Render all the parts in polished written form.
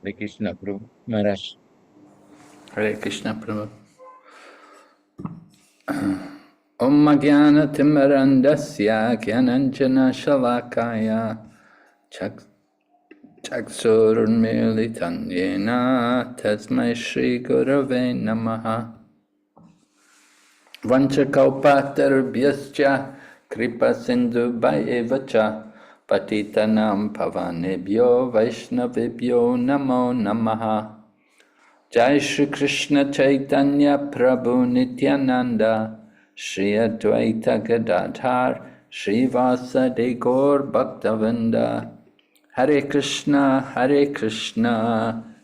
Hare Krishna, Prabhu Maharaj. Hare Krishna, Prabhu. Om Jnana Timarandasya Gyananjana Shalakaya Chaksurunmilitan Yena Tasmai Shri Gurave Namaha Vanchakalpatarubhyascha Kripa Sindhu Bhayevacha Patitanam Pavanebhyo Vaishnavibhyo Namo Namaha Jai Shri Krishna Chaitanya Prabhu Nityananda Shri Advaita Gadadhar Shri Vasadi Gaur Bhaktavinda Hare Krishna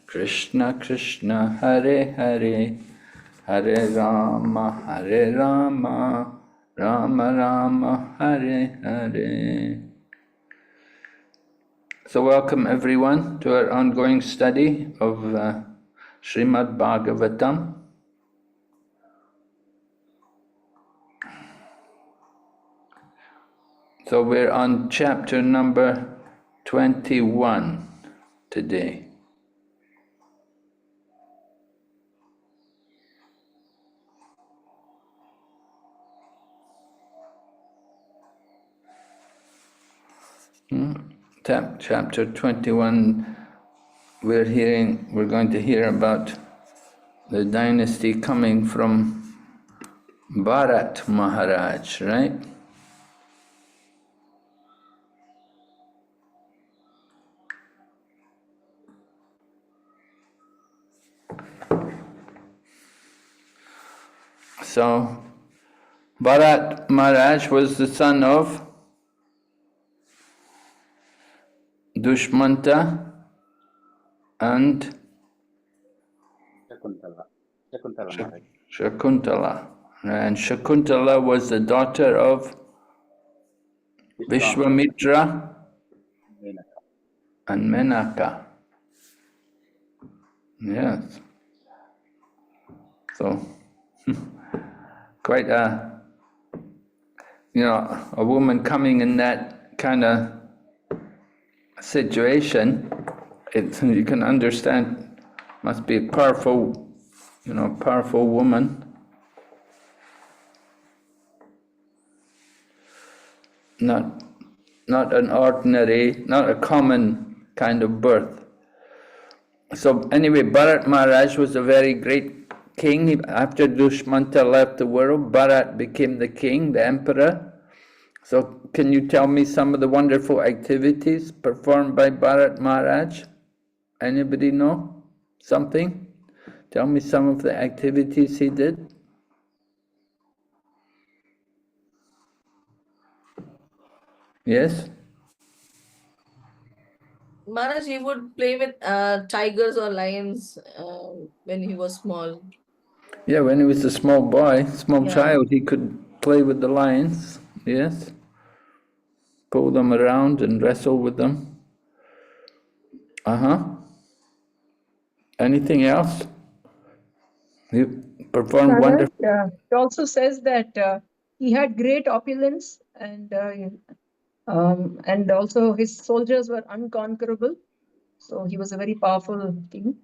Krishna Krishna Hare Hare Hare Rama Rama Rama Hare Hare. So welcome everyone to our ongoing study of Srimad Bhagavatam. So we're on chapter number 21 today. Chapter 21, we're going to hear about the dynasty coming from Bharat Maharaj, right? So, Bharat Maharaj was the son of Dushmanta and Shakuntala. And Shakuntala was the daughter of Vishwamitra and Menaka. Yes. So, quite a woman coming in that kind of situation, you can understand, must be a powerful woman. Not an ordinary, not a common kind of birth. So anyway, Bharat Maharaj was a very great king. After Dushmanta left the world, Bharat became the king, the emperor. So can you tell me some of the wonderful activities performed by Bharat Maharaj? Anybody know something? Tell me some of the activities he did. Yes? Maharaj, he would play with tigers or lions when he was small. Yeah, when he was a small boy, child, he could play with the lions, yes. Pull them around and wrestle with them. Anything else? He performed wonderful. It also says that he had great opulence and also his soldiers were unconquerable. So he was a very powerful king.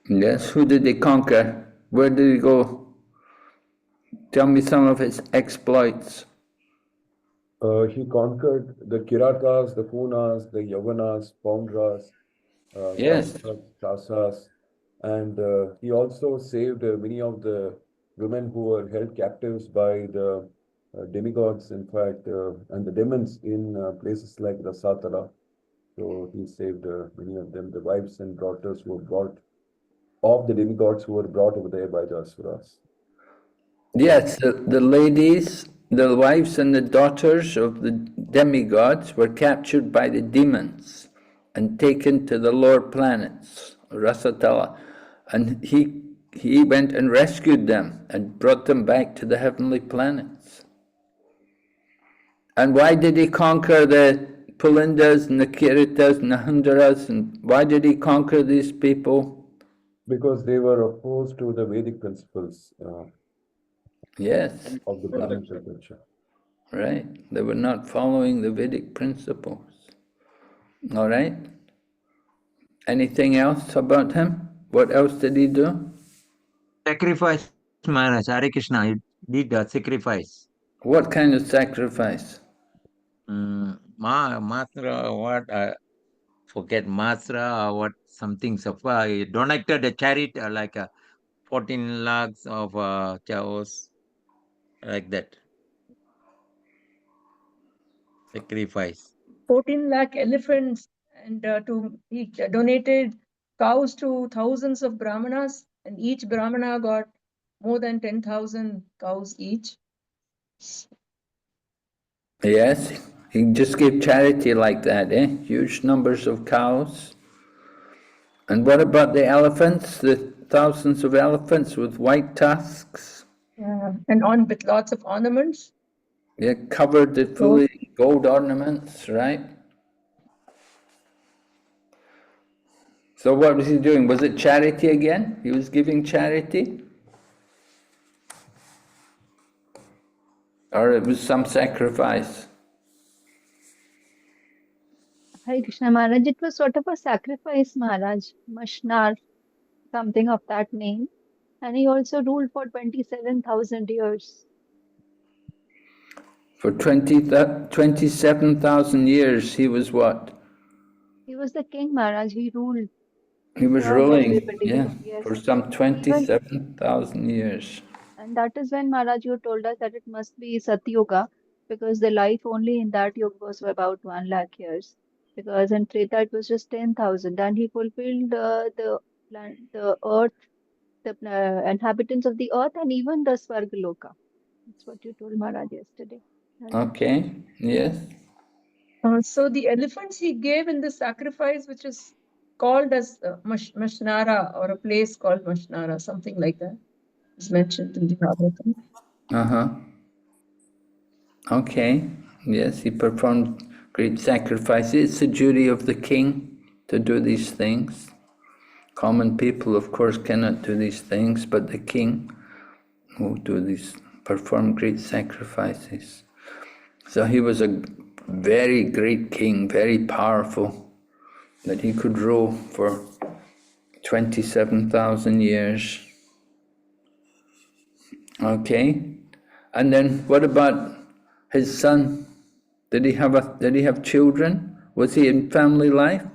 Yes, who did he conquer? Where did he go? Tell me some of his exploits. He conquered the Kiratas, the Punas, the Yavanas, Paundras, Yes. Shasas, and he also saved many of the women who were held captives by the demigods, in fact, and the demons in places like Rasatala. So he saved many of them, the wives and daughters who were brought of the demigods who were brought over there by the Asuras. Yes, the ladies, the wives and the daughters of the demigods were captured by the demons and taken to the lower planets, Rasatala. And he went and rescued them and brought them back to the heavenly planets. And why did he conquer the Pulindas and the Kiritas and the Hundaras? And why did he conquer these people? Because they were opposed to the Vedic principles. Yes. Of the Brahminical culture. Right. They were not following the Vedic principles. All right. Anything else about him? What else did he do? Sacrifice, Maharaj. Hare Krishna. He did a sacrifice. What kind of sacrifice? Matra, what? Forget Matra or what? Something. So far, he donated a charity like 14 lakhs of cows, like that. Sacrifice. 14 lakh elephants, and he donated cows to thousands of brahmanas, and each brahmana got more than 10,000 cows each. Yes, he just gave charity like that, eh? Huge numbers of cows. And what about the elephants? The thousands of elephants with white tusks? Yeah, and on with lots of ornaments. Yeah, covered with fully gold ornaments, right? So what was he doing? Was it charity again? He was giving charity? Or it was some sacrifice? Hare Krishna Maharaj, it was sort of a sacrifice, Maharaj, Mashnar, something of that name. And he also ruled for 27,000 years. For 27,000 years, he was what? He was the king, Maharaj. He ruled, He was served ruling, everybody. yeah, Yes. for some Even, 27,000 years. and that is when Maharaj, you told us that it must be Satyuga, because the life only in that yuga was about 1 lakh years. Because in Treta it was just 10,000, and he fulfilled the earth, the inhabitants of the earth, and even the Svargaloka. That's what you told Maharaj yesterday. Okay, yes. So the elephants he gave in the sacrifice, which is called as Mashnara, or a place called Mashnara, something like that, is mentioned in the Bhagavatam. Uh-huh. Okay, yes, he performed great sacrifices. It's the duty of the king to do these things. Common people, of course, cannot do these things, but the king will perform great sacrifices. So he was a very great king, very powerful, that he could rule for 27,000 years. Okay, and then what about his son? Did he have children? Was he in family life?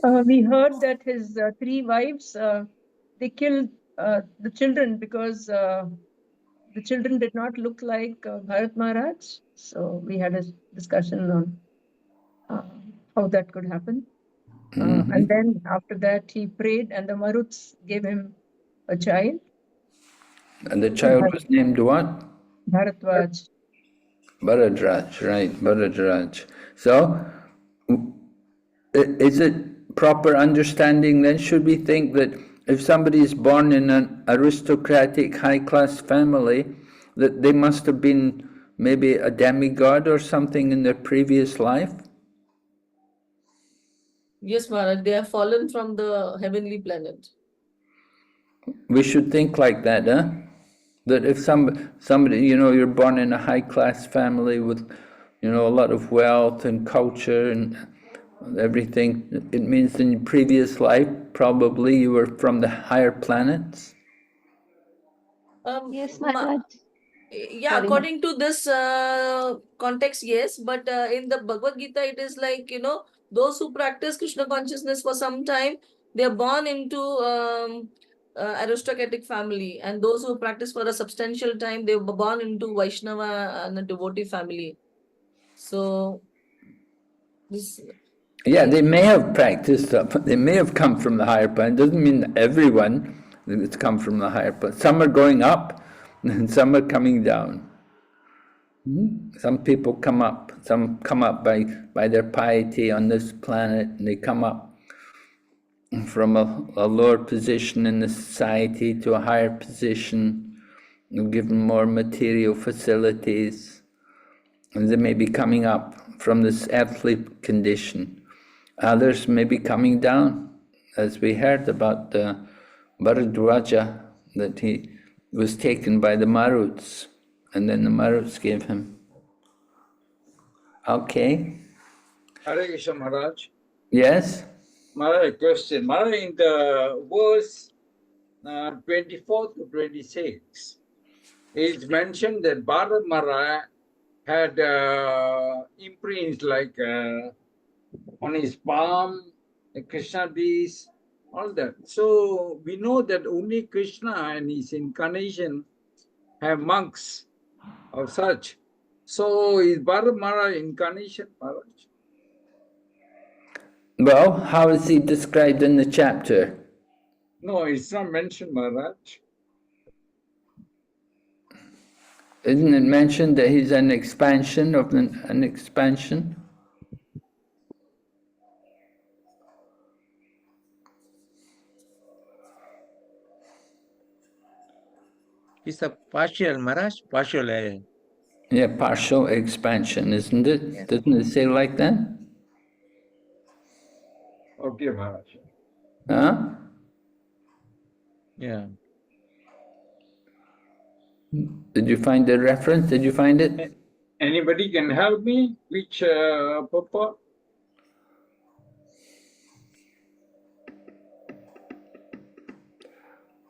We heard that his 3 wives, they killed the children because the children did not look like Bharat Maharaj. So we had a discussion on how that could happen. And then after that, he prayed, and the Maruts gave him a child. And the child was named what? Bharatwaj. Bharadraj, right, Bharadraj. So, is it proper understanding then? Should we think that if somebody is born in an aristocratic high-class family, that they must have been maybe a demigod or something in their previous life? Yes, Maharaj, they have fallen from the heavenly planet. We should think like that, huh? That if somebody, you're born in a high-class family with, a lot of wealth and culture and everything, it means in your previous life, probably you were from the higher planets. Yes, Maharaj. Yeah, Sorry, according to this context, yes, but in the Bhagavad Gita, it is like, those who practice Krishna consciousness for some time, they are born into aristocratic family, and those who practice for a substantial time, they were born into Vaishnava and a devotee family. So, this. Yeah, they may have practiced, they may have come from the higher planet. Doesn't mean that everyone that's come from the higher planet. Some are going up, and some are coming down. Some people come up. Some come up by their piety on this planet, and they come up from a lower position in the society to a higher position, given more material facilities, and they may be coming up from this earthly condition. Others may be coming down, as we heard about Bharadwaja, that he was taken by the Maruts, and then the Maruts gave him Okay. Hare Krishna Maharaj. Yes? Maharaj, question. Maharaj, in the verse 24 to 26, it's mentioned that Bharat Maharaj had imprints like on his palm, the Krishna bees, all that. So we know that only Krishna and his incarnation have monks or such. So is Bharat Maharaj incarnation, Maharaj? Well, how is he described in the chapter? No, it's not mentioned, Maharaj. Isn't it mentioned that he's an expansion of an expansion? It's a partial, Maharaj, partial. Yeah, partial expansion, isn't it? Yes. Doesn't it say like that? Okay, Maharaj. Huh? Yeah. Did you find the reference? Did you find it? Anybody can help me? Which purport?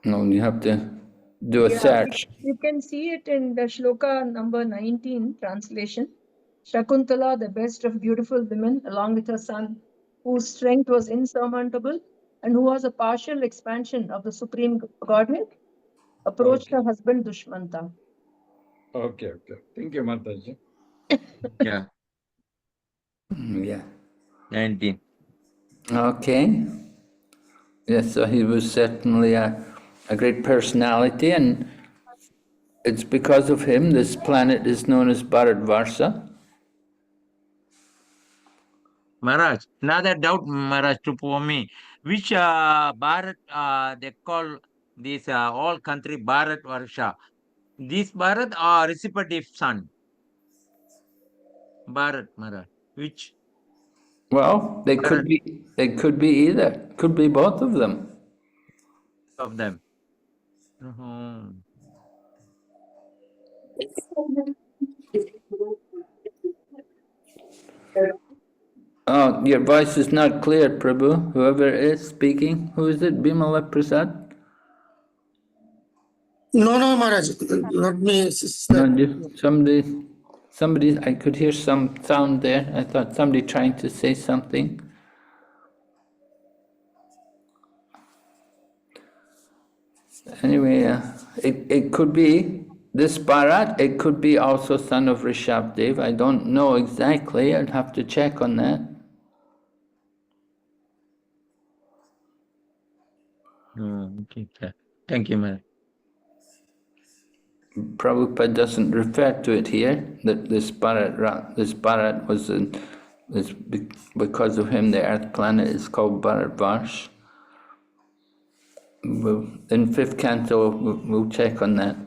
No, you have to do a Yeah, search. you can see it in the shloka number 19 translation. Shakuntala, the best of beautiful women, along with her son, whose strength was insurmountable and who was a partial expansion of the Supreme Godhead, approached Okay. her husband Dushmanta. Okay. Thank you, Mataji. Yeah. Yeah. 19. Okay. Yes, so he was certainly a great personality, and it's because of him this planet is known as Bharatvarsha. Maharaj, another doubt, Maharaj, for me. Which Bharat, they call this all country Bharat Varsha. This Bharat or reciprocative son? Bharat, Maharaj. Which Well, they could be either. Could be both of them. of them? Mhm. Oh, your voice is not clear, Prabhu. Whoever is speaking, who is it? Bimala Prasad? No, Maharaj, not me, sister. No, somebody. I could hear some sound there. I thought somebody trying to say something. Anyway, it could be this Bharat. It could be also son of Rishabdev. I don't know exactly. I'd have to check on that. Okay. Thank you, Maharaj. Prabhupada doesn't refer to it here, that this Bharat was because of him the earth planet is called Bharatvarsh. In 5th canto, we'll check on that.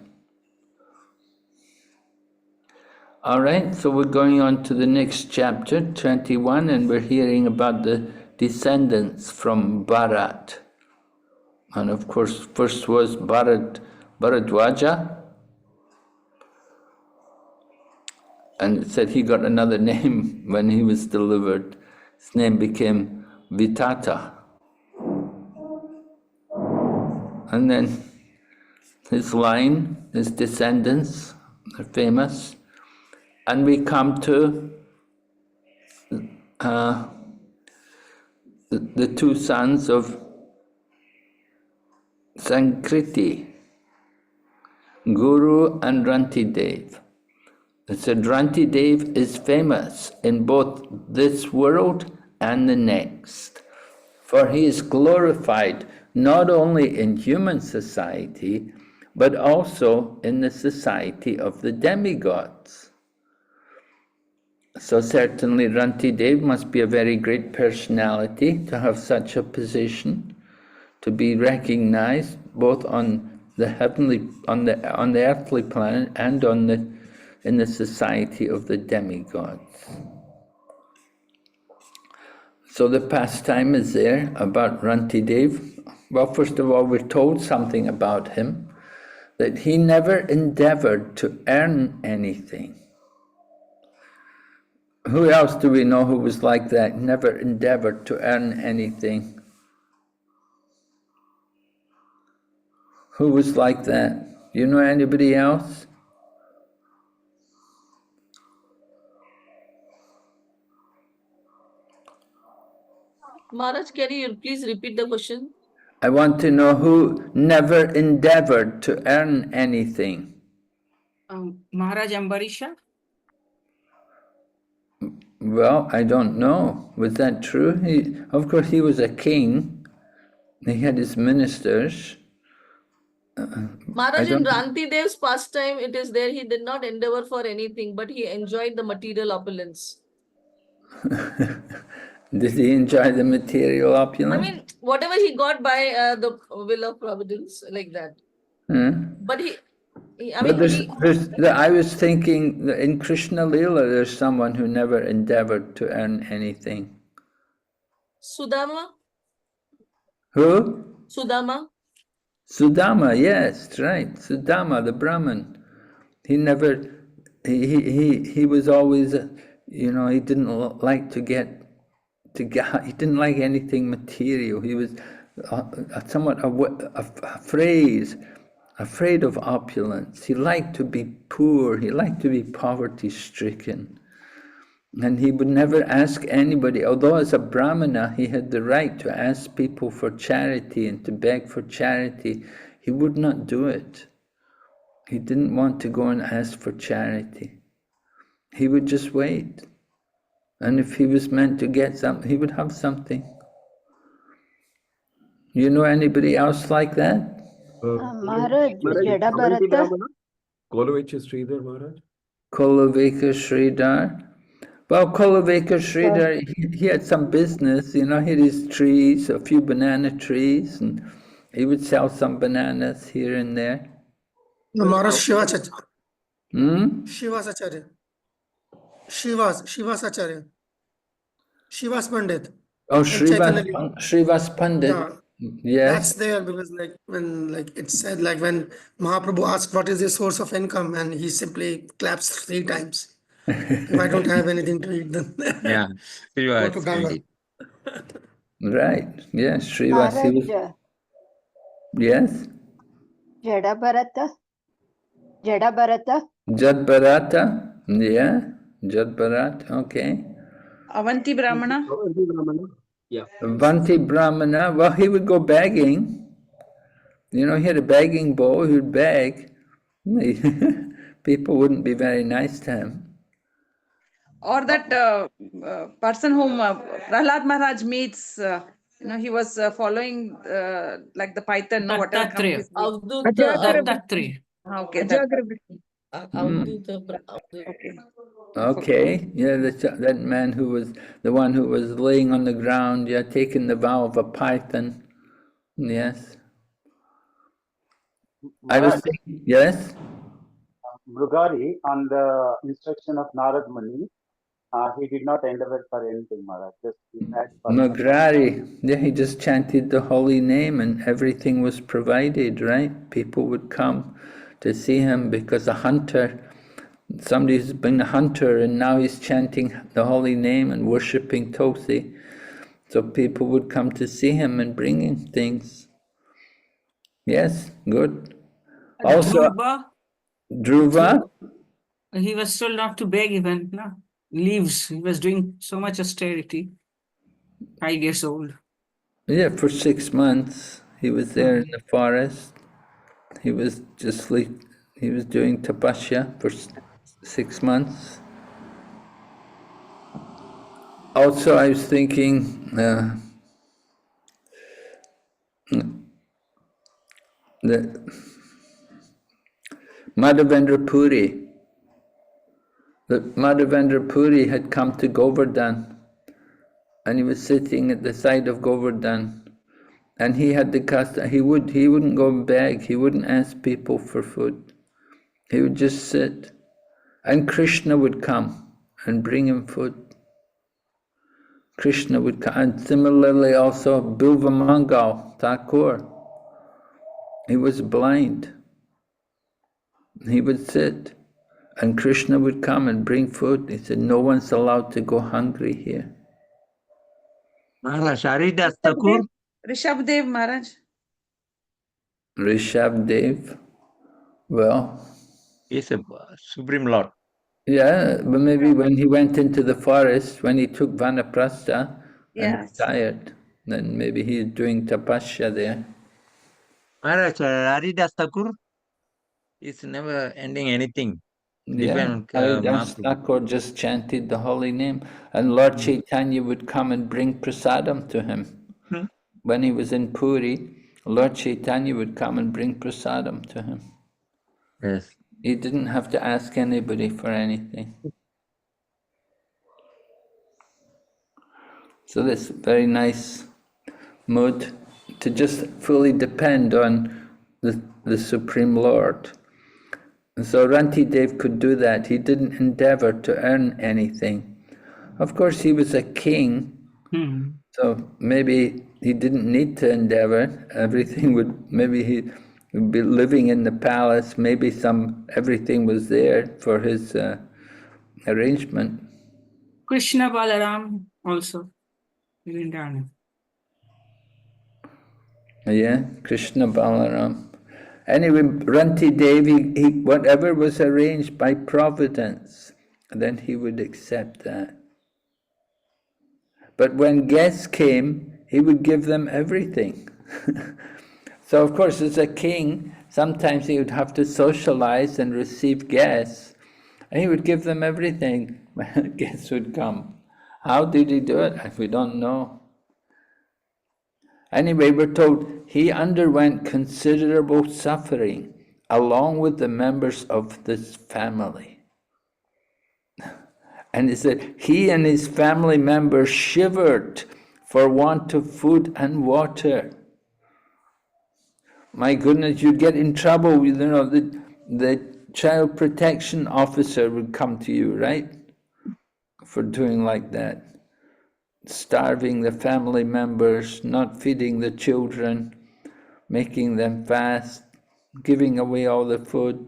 All right, so we're going on to the next chapter, 21, and we're hearing about the descendants from Bharat. And of course, first was Bharadwaja, and it said he got another name when he was delivered. His name became Vitata. And then his line, his descendants are famous. And we come to the two sons of Sankriti, Guru and Rantidev. It said Rantidev is famous in both this world and the next, for he is glorified not only in human society, but also in the society of the demigods. So certainly Rantidev must be a very great personality to have such a position, to be recognized both on the heavenly, on the earthly planet and in the society of the demigods. So the pastime is there about Rantidev. Well, first of all, we're told something about him, that he never endeavored to earn anything. Who else do we know who was like that? Never endeavored to earn anything. Who was like that? You know anybody else? Maharaj, can you please repeat the question? I want to know who never endeavored to earn anything. Maharaj Ambarisha? Well, I don't know. Was that true? Of course, he was a king. He had his ministers. Maharaj, in Ranti Dev's pastime, it is there. He did not endeavor for anything, but he enjoyed the material opulence. Did he enjoy the material opulence? I mean, whatever he got by the will of providence, like that. But I was thinking that in Krishna Lila, there's someone who never endeavored to earn anything. Sudama? Who? Sudama? Sudama, yes, right. Sudama, the Brahmin. He never, he was always, you know, he didn't like to get, he didn't like anything material. He was somewhat afraid of opulence. He liked to be poor. He liked to be poverty-stricken. And he would never ask anybody, although as a Brahmana, he had the right to ask people for charity and to beg for charity. He would not do it. He didn't want to go and ask for charity. He would just wait. And if he was meant to get something, he would have something. You know anybody else like that? Maharaj, Jada Bharata. Kolovich Sridhar Maharaj? Kolovika Sridhar. Well, Kolovika Sridhar, he had some business, you know, he had his trees, a few banana trees, and he would sell some bananas here and there. Maharaj Shivasacharya. Shivasacharya. Shivasacharya. Shivas Pandit. Oh, Srivas Pandit. Yeah. Yes. That's there because when it said when Mahaprabhu asked what is the source of income and he simply claps 3 times. If I don't have anything to eat, then Yeah, go to Ganga. Right. Yes, Srivas. Maharaj, Yes. Jada Bharata. Jada Bharata. Jad Bharata. Yeah. Jad Bharat. Okay. Avanti Brahmana? Yeah. Avanti Brahmana. Well, he would go begging. You know, he had a begging bowl. He would beg. People wouldn't be very nice to him. Or that person whom Prahlad Maharaj meets, you know, he was following like the python, no, whatever comes his way. Ajagrabhati. Okay, that. Ajagrabhati. Okay, yeah, that man who was the one who was laying on the ground, yeah, taking the vow of a python. Yes. I was thinking, yes? Mrugari, on the instruction of Narad Muni, he did not endeavor for anything, Maharaj. Just he had Mugrari, yeah, he just chanted the holy name and everything was provided, right? People would come to see him because a hunter, somebody's been a hunter and now he's chanting the holy name and worshipping Tulsi. So people would come to see him and bring him things. Yes, good. Also, Dhruva, He was told not to beg even, no? Leaves. He was doing so much austerity. 5 years old. yeah, for 6 months he was there in the forest. He was just like, he was doing tapasya for 6 months. Also, I was thinking that Madhavendra Puri, that Madhavendra Puri had come to Govardhan and he was sitting at the side of Govardhan and he had the custom, he wouldn't go and beg, he wouldn't ask people for food. He would just sit and Krishna would come and bring him food. Krishna would come, and similarly also Bilva Mangal Thakur, he was blind. He would sit And Krishna would come and bring food. He said, no one's allowed to go hungry here. Maharaj, Haridas Thakur Rishabdev Maharaj. Rishabdev, well, is a Supreme Lord. yeah, but maybe when he went into the forest, when he took Vanaprastha and Yes. retired, then maybe he's doing tapasya there. Maharaj, Haridas Thakur is never ending anything. Yeah, Depend Haridas Mahaprabhu. Thakur just chanted the holy name, and Lord Chaitanya would come and bring prasadam to him. When he was in Puri, Lord Chaitanya would come and bring prasadam to him. Yes. He didn't have to ask anybody for anything. So that's a very nice mood to just fully depend on the Supreme Lord. And so Ranti Dev could do that. He didn't endeavor to earn anything. Of course, he was a king, so maybe he didn't need to endeavor. Everything would, maybe he would be living in the palace, maybe everything was there for his arrangement. Krishna Balaram also. Vrindavan. Yeah, Krishna Balaram. Anyway, Ranti Devi, whatever was arranged by providence, then he would accept that. But when guests came, he would give them everything. So of course, as a king, sometimes he would have to socialize and receive guests, and he would give them everything when guests would come. How did he do it? We don't know. Anyway, we're told he underwent considerable suffering along with the members of this family. And it said he and his family members shivered for want of food and water. My goodness, you'd get in trouble. You know, the child protection officer would come to you, right? For doing like that. Starving the family members, not feeding the children, making them fast, giving away all the food.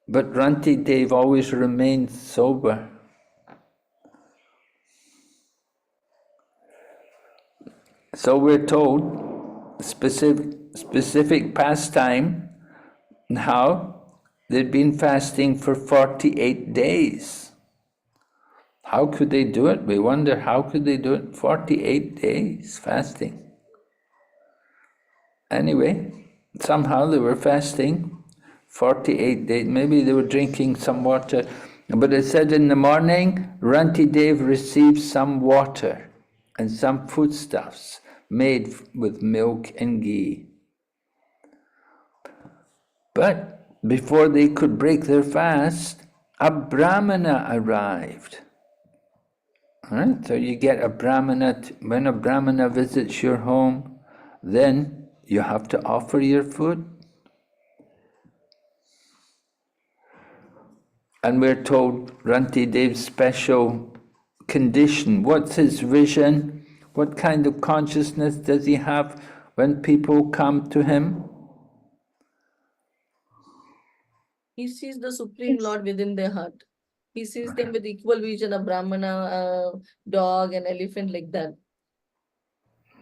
But Ranti Dev always remained sober. So we're told specific pastime how they'd been fasting for 48 days. How could they do it? We wonder how could they do it? 48 days fasting. Anyway, somehow they were fasting 48 days. Maybe they were drinking some water. But it said in the morning, Ranti Dev received some water and some foodstuffs made with milk and ghee. But before they could break their fast, a Brahmana arrived. All right, so you get a Brahmana, when a Brahmana visits your home, then you have to offer your food. And we're told Ranti Dev's special condition. What's his vision? What kind of consciousness does he have when people come to him? He sees the Supreme Lord within their heart. He sees them with equal vision, a Brahmana, a dog, an elephant, like that.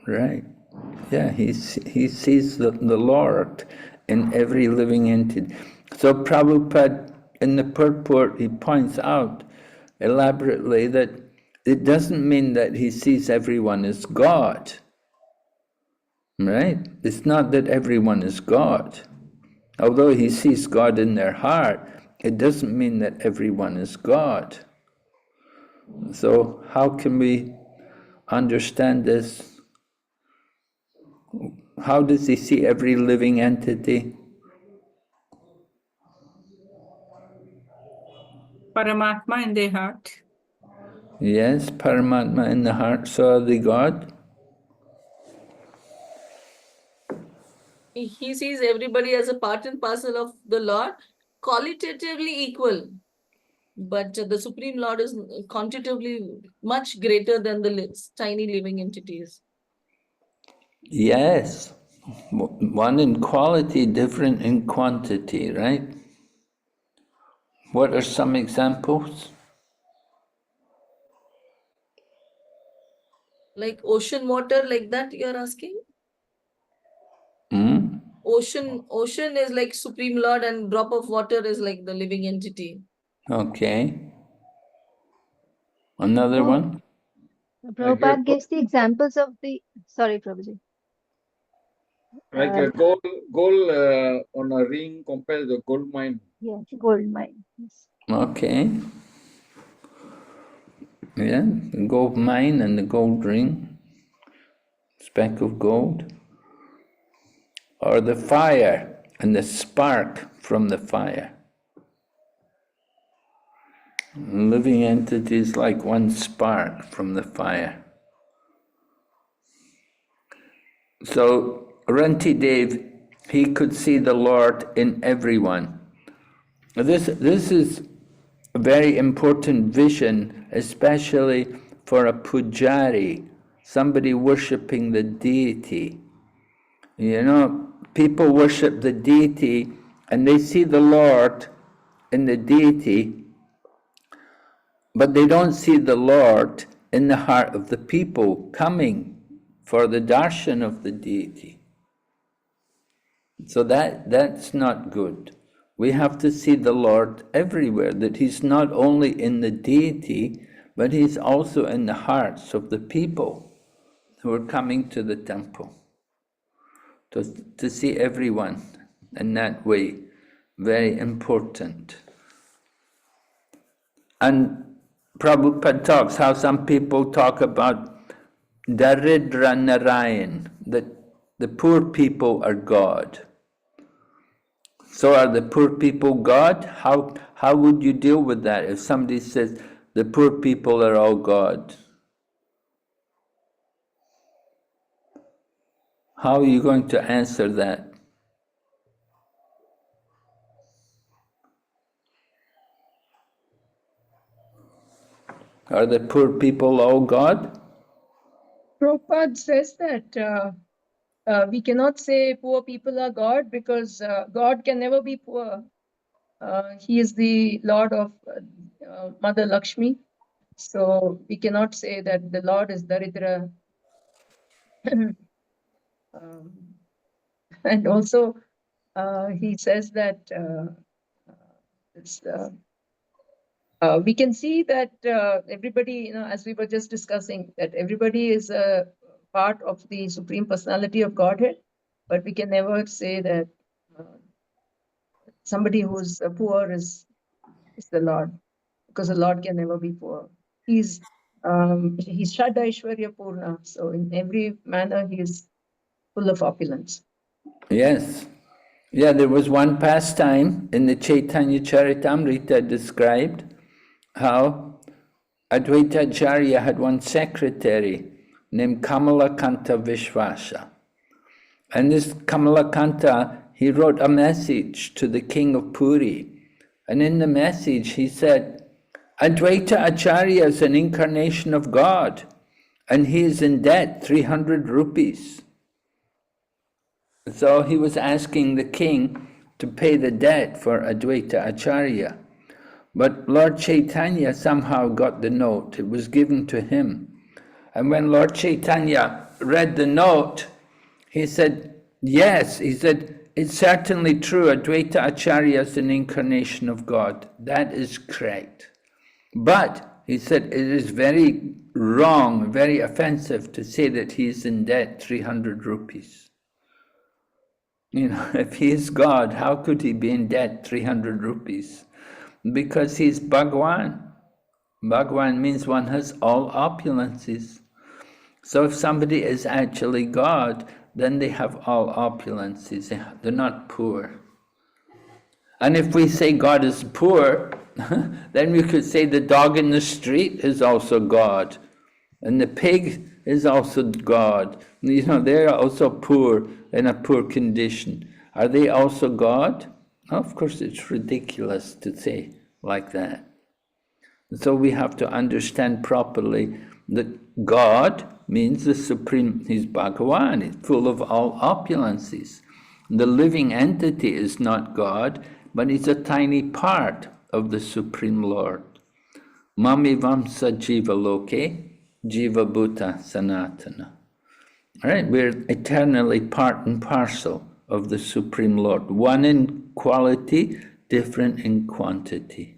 Right. Yeah, he sees the Lord in every living entity. So Prabhupada, in the purport, he points out elaborately that it doesn't mean that he sees everyone as God. Right? It's not that everyone is God. Although he sees God in their heart, it doesn't mean that everyone is God. So how can we understand this? How does he see every living entity? Paramatma in their heart. Yes, Paramatma in the heart, so are they God? He sees everybody as a part and parcel of the Lord, qualitatively equal. But the Supreme Lord is quantitatively much greater than the tiny living entities. Yes, One in quality, different in quantity, right? What are some examples? Like ocean water, like that you're asking? Hmm? Ocean is like Supreme Lord, and drop of water is like the living entity. Okay. Another Oh, one? Like a Prabhupada gives the examples of the, sorry, Prabhuji. like a gold on a ring compared to the gold mine. Yeah, gold mine. Yes. Okay. Yeah, the gold mine and the gold ring, speck of gold. Or the fire and the spark from the fire. Living entities like one spark from the fire. So Ranti Dev, he could see the Lord in everyone. This is a very important vision, especially for a pujari, somebody worshipping the deity. You know, people worship the deity and they see the Lord in the deity, but they don't see the Lord in the heart of the people coming for the darshan of the deity. So that's not good. We have to see the Lord everywhere, that He's not only in the deity, but He's also in the hearts of the people who are coming to the temple. To see everyone in that way, very important. And Prabhupada talks how some people talk about Daridra Narayan, that the poor people are God. So are the poor people God? How would you deal with that if somebody says the poor people are all God? How are you going to answer that? Are the poor people all God? Prabhupada says that we cannot say poor people are God because God can never be poor. He is the Lord of Mother Lakshmi. So we cannot say that the Lord is Daridra. And also he says that we can see that everybody, as we were just discussing, that everybody is a part of the Supreme Personality of Godhead, but we can never say that somebody who's poor is the Lord, because the Lord can never be poor. He's Shraddha Aishwarya Purna, so in every manner he is full of opulence. Yes. Yeah, there was one pastime in the Chaitanya Charitamrita described how Advaita Acharya had one secretary named Kamalakanta Vishvasa. And this Kamalakanta, he wrote a message to the king of Puri. And in the message he said, Advaita Acharya is an incarnation of God, and he is in debt 300 rupees. So he was asking the king to pay the debt for Advaita Acharya. But Lord Chaitanya somehow got the note. It was given to him. And when Lord Chaitanya read the note, he said, yes, he said, it's certainly true, Advaita Acharya is an incarnation of God. That is correct. But, he said, it is very wrong, very offensive to say that he is in debt 300 rupees. You know, if he is God, how could he be in debt 300 rupees? Because he's Bhagwan. Bhagwan means one has all opulences. So if somebody is actually God, then they have all opulences. They're not poor. And if we say God is poor, then we could say the dog in the street is also God. And the pig is also God. You know, they're also poor, in a poor condition. Are they also God? Of course, it's ridiculous to say like that. So we have to understand properly That God means the Supreme, He's Bhagavan, He's full of all opulences. The living entity is not God, but He's a tiny part of the Supreme Lord. Mamivam sajiva loke, jiva bhuta sanatana. All right, we're eternally part and parcel of the Supreme Lord, one in quality, different in quantity.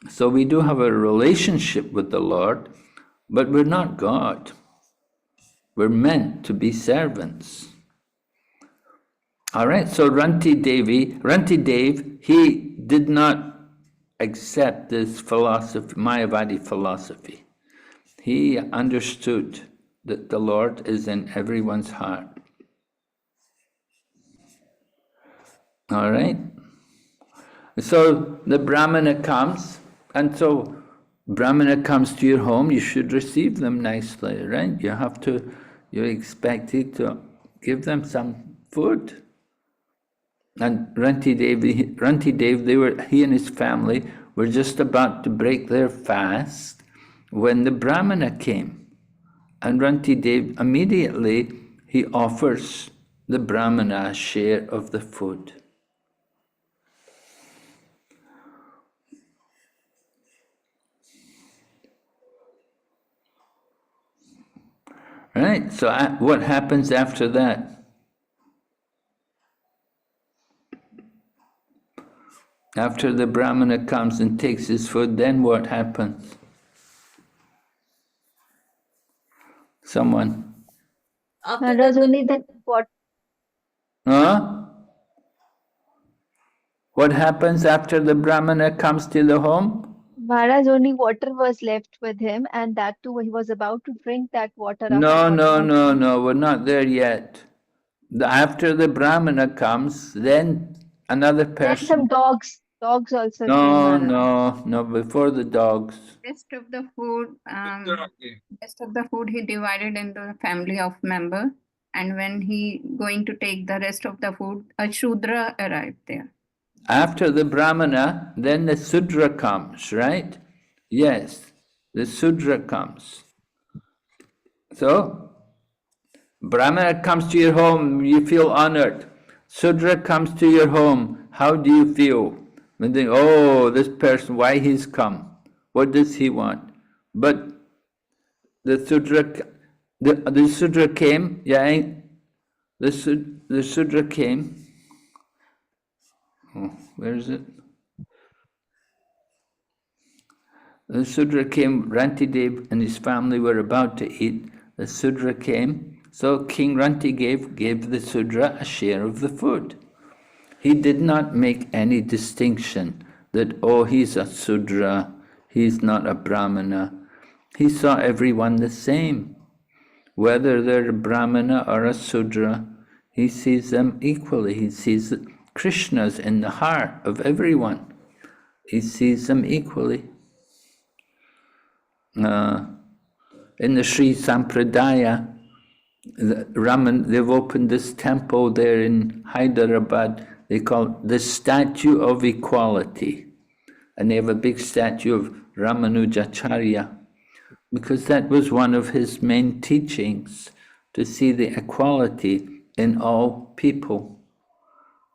So we do have a relationship with the Lord, but we're not God. We're meant to be servants. All right, so Ranti Dev, he did not accept this philosophy, Mayavadi philosophy. He understood that the Lord is in everyone's heart. All right? So the Brahmana comes, and so Brahmana comes to your home, you should receive them nicely, right? You're expected to give them some food. And Ranti Dev, he and his family were just about to break their fast when the Brahmana came. And Ranti Dev, immediately, he offers the Brahmana a share of the food. Right, so what happens after that? After the Brahmana comes and takes his food, then what happens? Someone? After Maharaj, that, only then what? Huh? What happens after the Brahmana comes to the home? Maharaj, only water was left with him, and that too he was about to drink that water after No, pouring out. no, we're not there yet. After the Brahmana comes, then another Then person. some dogs also came, Maharaj. No, before the dogs. Rest of the food, Okay. rest of the food he divided into a family of member. And when he going to take the rest of the food, a Shudra arrived there. After the Brahmana, then the Sudra comes, right? Yes, the Sudra comes. So, Brahmana comes to your home, you feel honored. Sudra comes to your home, how do you feel? You think, oh, this person, why he's come? What does he want? But the Sudra came, yeah, the Sudra came. Oh, where is it? The Sudra came, Rantidev and his family were about to eat. The Sudra came, so King Ranti gave the Sudra a share of the food. He did not make any distinction that, oh, he's a Sudra, he's not a Brahmana. He saw everyone the same. Whether they're a Brahmana or a Sudra, he sees them equally. He sees that Krishna's in the heart of everyone. He sees them equally. In the Sri Sampradaya, they've opened this temple there in Hyderabad. They call it the Statue of Equality. And they have a big statue of Ramanujacharya, because that was one of his main teachings, to see the equality in all people,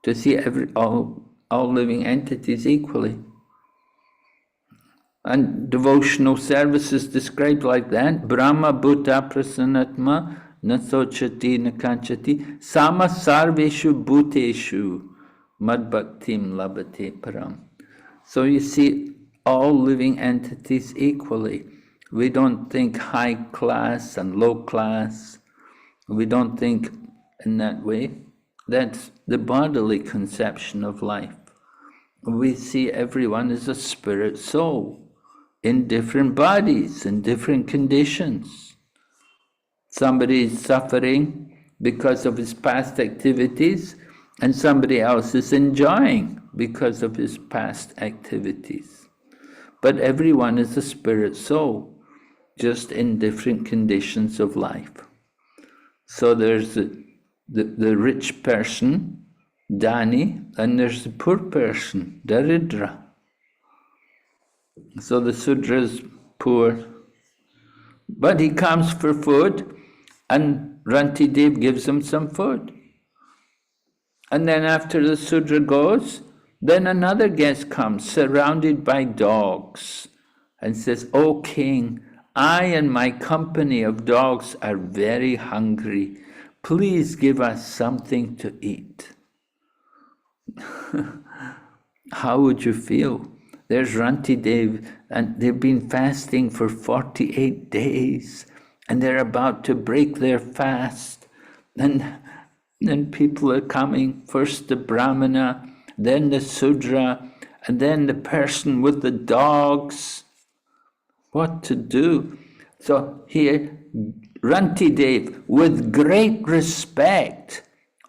to see all living entities equally. And devotional service is described like that. Brahma bhuta prasanatma nasochati nakanchati sama sarveshu bhuteshu madbhaktim labhate param. So you see all living entities equally. We don't think high class and low class. We don't think in that way. That's the bodily conception of life. We see everyone as a spirit soul in different bodies, in different conditions. Somebody is suffering because of his past activities, and somebody else is enjoying because of his past activities. But everyone is a spirit soul, just in different conditions of life. So there's the rich person, Dani, and there's the poor person, Daridra. So the Sudra's poor, But he comes for food, and Rantidev gives him some food. And then after the Sudra goes, then another guest comes, surrounded by dogs, and says, "O king, I and my company of dogs are very hungry. Please give us something to eat." How would you feel? There's Rantidev, and they've been fasting for 48 days, and they're about to break their fast. And then people are coming, first the Brahmana, then the Sudra, and then the person with the dogs. What to do? So here, Rantidev, with great respect,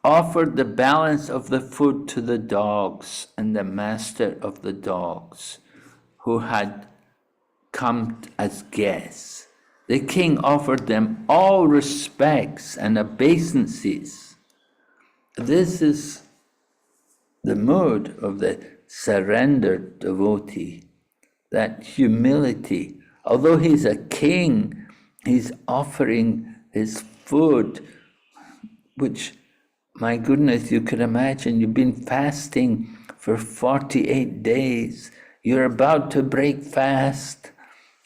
offered the balance of the food to the dogs and the master of the dogs, who had come as guests. The king offered them all respects and obeisances. This is the mood of the surrendered devotee, that humility. Although he's a king, he's offering his food, which, my goodness, you could imagine, you've been fasting for 48 days, you're about to break fast,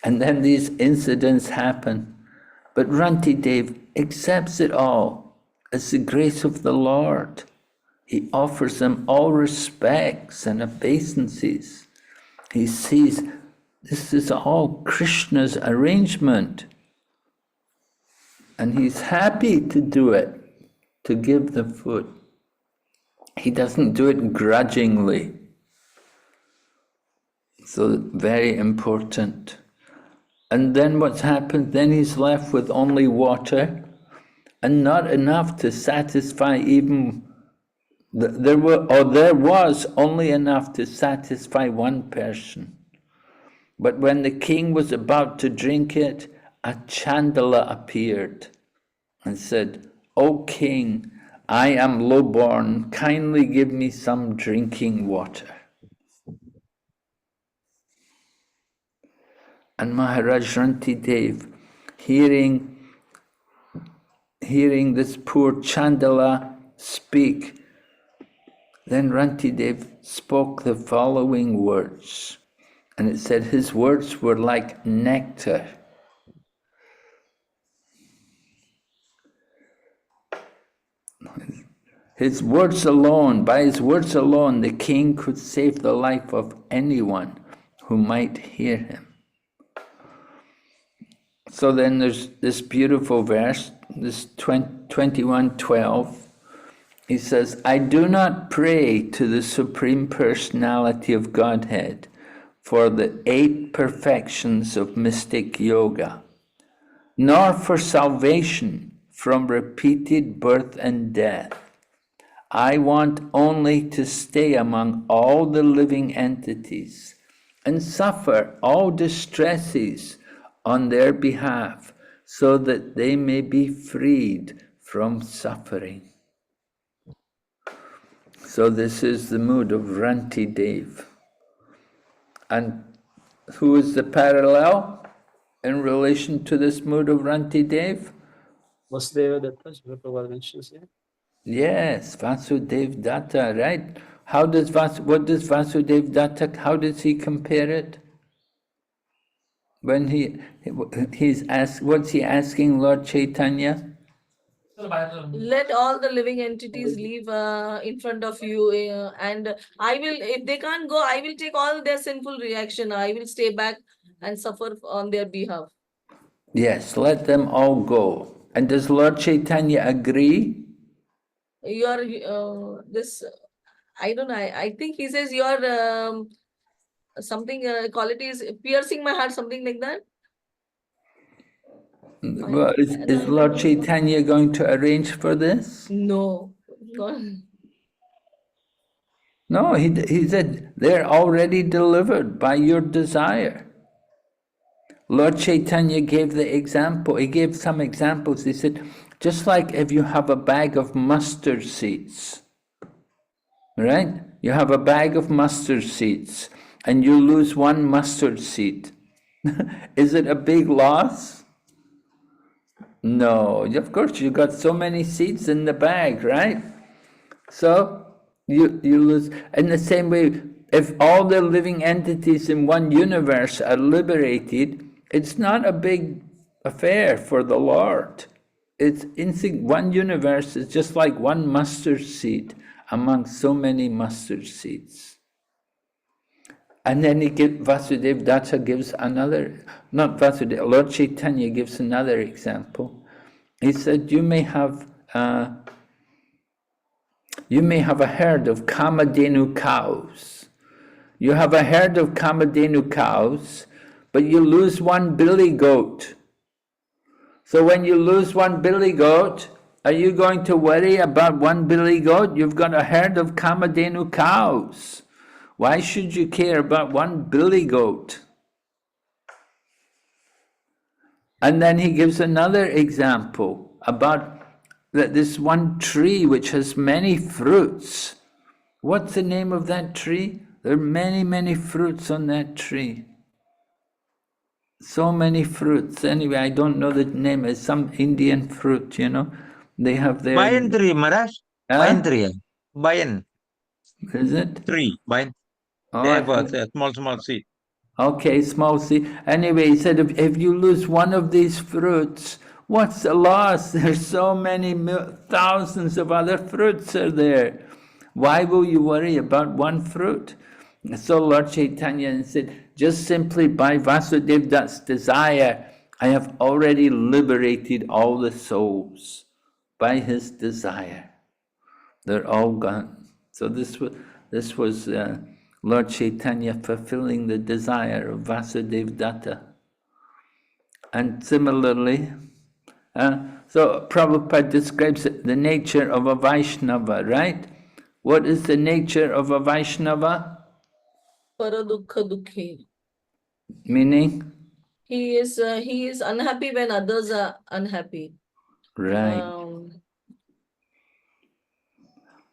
and then these incidents happen. But Rantidev accepts it all as the grace of the Lord. He offers them all respects and obeisances. He sees this is all Krishna's arrangement. And he's happy to do it, to give the food. He doesn't do it grudgingly. So very important. And then what's happened? Then he's left with only water, and not enough to satisfy even. There was only enough to satisfy one person. But when the king was about to drink it, a Chandala appeared and said, "O king, I am low-born, kindly give me some drinking water." And Maharaj Rantidev, hearing this poor Chandala speak, then Rantidev spoke the following words. And it said his words were like nectar. His words alone, by his words alone, the king could save the life of anyone who might hear him. So then there's this beautiful verse, this 21:12. He says, "I do not pray to the Supreme Personality of Godhead for the 8 perfections of mystic yoga, nor for salvation from repeated birth and death. I want only to stay among all the living entities and suffer all distresses on their behalf, so that they may be freed from suffering." So this is the mood of Rantidev. And who is the parallel in relation to this mood of Rantidev? Vasudeva Datta, Srila Prabhupada mentions here. Yes, Vasudev Datta, right? What does Vasudev Datta, how does he compare it? When what's he asking Lord Chaitanya? Let all the living entities live in front of you, and I will, if they can't go, I will take all their sinful reaction. I will stay back and suffer on their behalf. Yes, let them all go. And does Lord Chaitanya agree? Your this, I don't know. I think he says your something quality is piercing my heart, something like that. Well, is Lord Chaitanya going to arrange for this? No. No, he said they're already delivered by your desire. Lord Chaitanya gave the example, he gave some examples. He said, just like if you have a bag of mustard seeds, right? You have a bag of mustard seeds and you lose one mustard seed. Is it a big loss? No, of course you got so many seeds in the bag, right? So you lose. In the same way, if all the living entities in one universe are liberated, it's not a big affair for the Lord. It's one universe is just like one mustard seed among so many mustard seeds. And then Vasudeva Datta gives another, not Vasudeva, Lord Chaitanya gives another example. He said, you may have a herd of Kamadhenu cows. You have a herd of Kamadhenu cows, but you lose one billy goat. So when you lose one billy goat, are you going to worry about one billy goat? You've got a herd of Kamadhenu cows. Why should you care about one billy goat? And then he gives another example about this one tree which has many fruits. What's the name of that tree? There are many, many fruits on that tree. So many fruits. Anyway, I don't know the name. It's some Indian fruit, you know. They have their... Bayan tree, Maharaj. Bayan tree. Bayan. Is it? Tree. Bayan. Oh, They have a small seed. Okay, small seed. Anyway, he said, if you lose one of these fruits, what's the loss? There's so many thousands of other fruits are there. Why will you worry about one fruit? So Lord Chaitanya said, just simply by Vasudeva Datta's desire, I have already liberated all the souls by his desire. They're all gone. So this was Lord Chaitanya fulfilling the desire of Vasudeva Datta. And similarly, so Prabhupada describes the nature of a Vaishnava, right? What is the nature of a Vaishnava? Paradukha dukhe. Meaning? He is unhappy when others are unhappy. Right.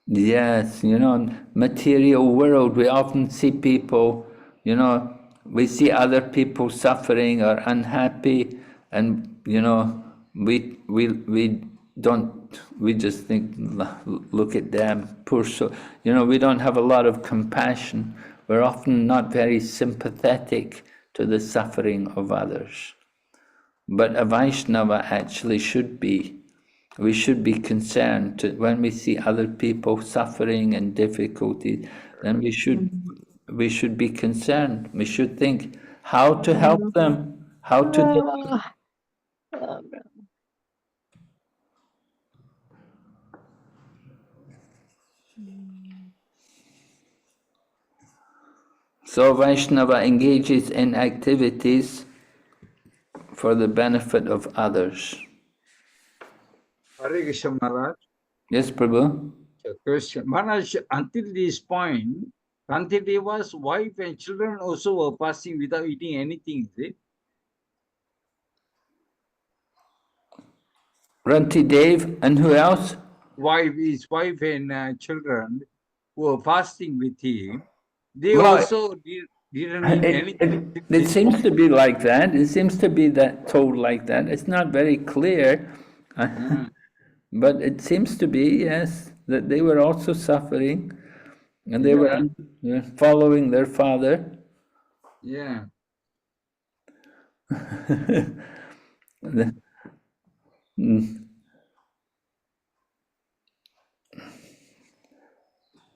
Yes, you know, in material world, we often see people, you know, we see other people suffering or unhappy, and you know, we just think, look at them, poor soul. You know, we don't have a lot of compassion. We're often not very sympathetic to the suffering of others. But a Vaishnava actually should be. We should be concerned when we see other people suffering and difficulty. Then we should be concerned. We should think how to help them, how to. So Vaishnava engages in activities for the benefit of others. Hare Krishna Maharaj. Yes, Prabhu. Question. Maharaj, until this point, Kantideva's wife and children also were passing without eating anything, is it? Rantidev and who else? His wife and children who were fasting with him. They also didn't eat anything. It seems to be like that. It seems to be told like that. It's not very clear. But it seems to be, yes, that they were also suffering and they were following their father. Yeah.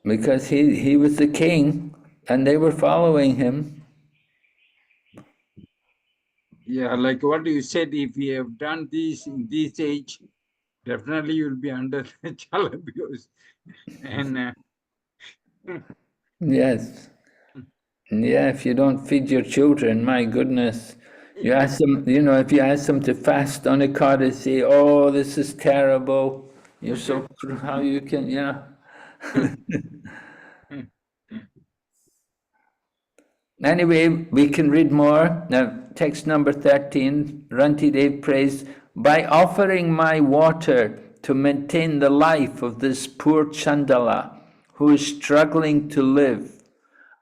Because he was the king and they were following him. Yeah, like what you said, if you have done this in this age, definitely you'll be under the child abuse. And yes. Yeah, if you don't feed your children, my goodness. You ask them, you know, if you ask them to fast on Ekadasi, oh, this is terrible. You're so, how you can, yeah. Anyway, we can read more. Now, text number 13, Rantidev prays, by offering my water to maintain the life of this poor Chandala who is struggling to live,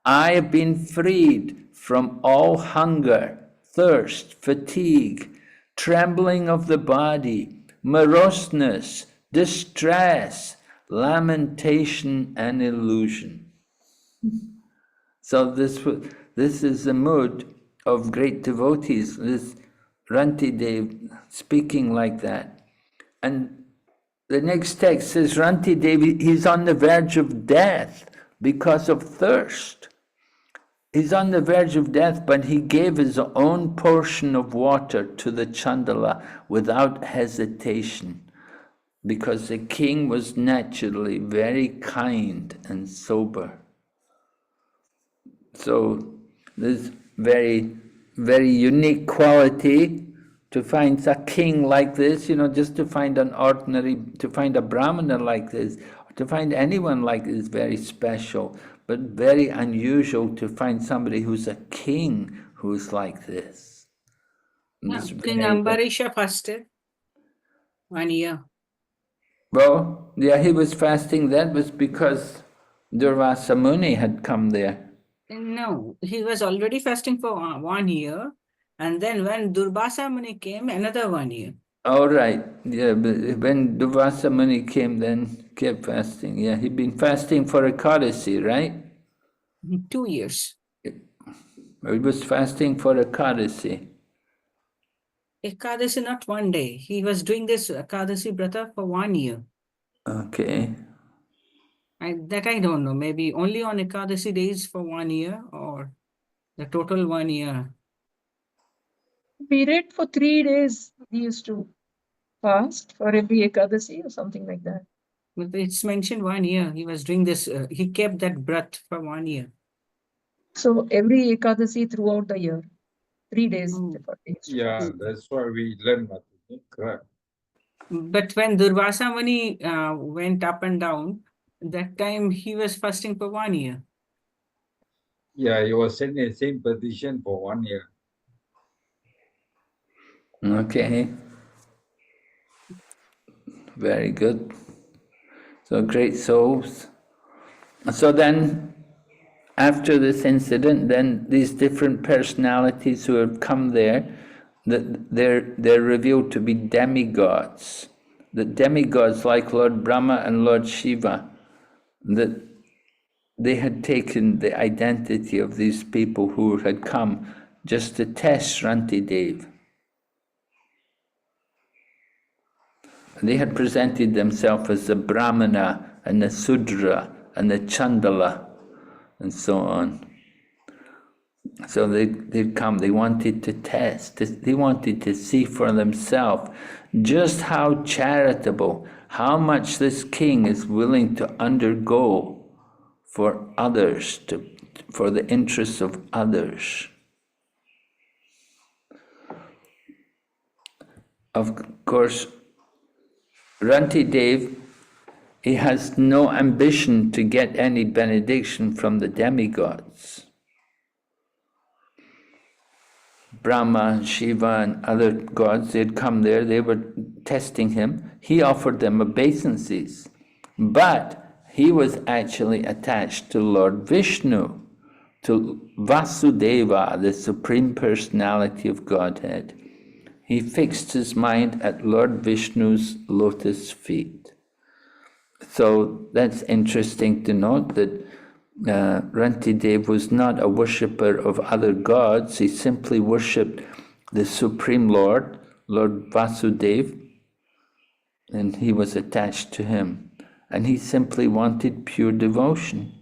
I have been freed from all hunger, thirst, fatigue, trembling of the body, moroseness, distress, lamentation, and illusion. So this is the mood of great devotees, this Rantidev speaking like that. And the next text says Rantidev, he's on the verge of death because of thirst. He's on the verge of death, but he gave his own portion of water to the Chandala without hesitation, because the king was naturally very kind and sober. So this very, very unique quality to find a king like this, just to find to find a brahmana like this, to find anyone like this is very special, but very unusual to find somebody who's a king who's like this. King Ambarisha fasted 1 year. Well, yeah, he was fasting. That was because Durvasa Muni had come there. No, he was already fasting for 1 year. And then when Durvasa Muni came, another 1 year. All right. Yeah, but when Durvasa Muni came, then kept fasting. Yeah, he'd been fasting for Ekadasi, right? 2 years. He was fasting for Ekadasi. Ekadasi, not 1 day. He was doing this Ekadasi Brata for 1 year. Okay. That I don't know. Maybe only on Ekadasi days for 1 year, or the total 1 year. Period for 3 days he used to fast for every Ekadasi or something like that. But it's mentioned 1 year. He was doing this. He kept that breath for 1 year. So every Ekadasi throughout the year, 3 days. Yeah, that's why we learn nothing. Correct. But when Durvasa Muni went up and down, that time he was fasting for 1 year. Yeah, he was in the same position for 1 year. Okay. Very good. So great souls. So then, after this incident, then these different personalities who have come there, they're revealed to be demigods. The demigods like Lord Brahma and Lord Shiva, that they had taken the identity of these people who had come just to test Rantidev. They had presented themselves as the Brahmana and the Sudra and the Chandala and so on. So they'd come, they wanted to test, they wanted to see for themselves just how charitable, how much this king is willing to undergo for others, for the interests of others. Of course, Rantidev, he has no ambition to get any benediction from the demigods. Brahma, Shiva, and other gods, they'd come there, they were testing him. He offered them obeisances, but he was actually attached to Lord Vishnu, to Vasudeva, the Supreme Personality of Godhead. He fixed his mind at Lord Vishnu's lotus feet. So that's interesting to note that Rantidev was not a worshipper of other gods. He simply worshipped the Supreme Lord, Lord Vasudeva, and he was attached to him. And he simply wanted pure devotion.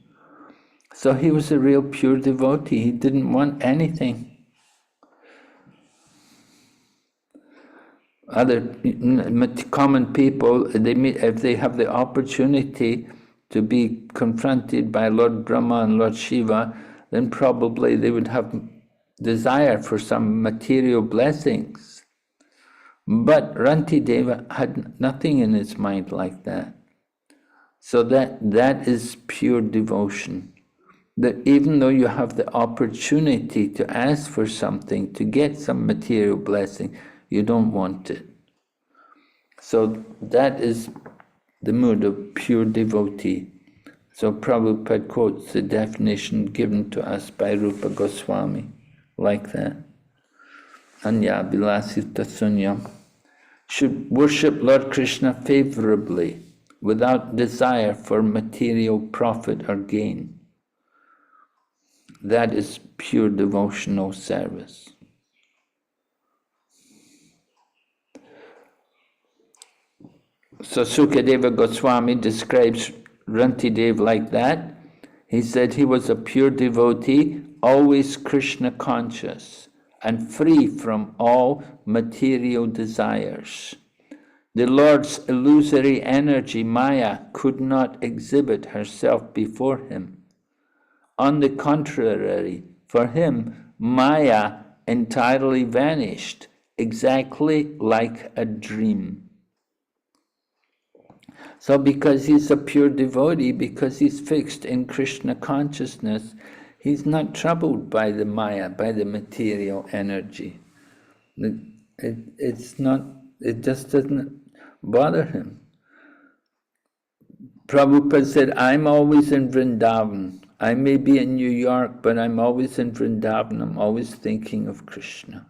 So he was a real pure devotee. He didn't want anything. Other common people, if they have the opportunity to be confronted by Lord Brahma and Lord Shiva, then probably they would have desire for some material blessings. But Rantideva had nothing in his mind like that. So that is pure devotion. That even though you have the opportunity to ask for something, to get some material blessing, you don't want it. So that is the mood of pure devotee. So Prabhupada quotes the definition given to us by Rupa Goswami, like that. Anya Vilasita Sunyam, should worship Lord Krishna favorably, without desire for material profit or gain. That is pure devotional service. So Sukadeva Goswami describes Rantidev like that. He said he was a pure devotee, always Krishna conscious, and free from all material desires. The Lord's illusory energy, Maya, could not exhibit herself before him. On the contrary, for him, Maya entirely vanished, exactly like a dream. So because he's a pure devotee, because he's fixed in Krishna consciousness, he's not troubled by the Maya, by the material energy. It just doesn't bother him. Prabhupada said, I'm always in Vrindavan. I may be in New York, but I'm always in Vrindavan. I'm always thinking of Krishna.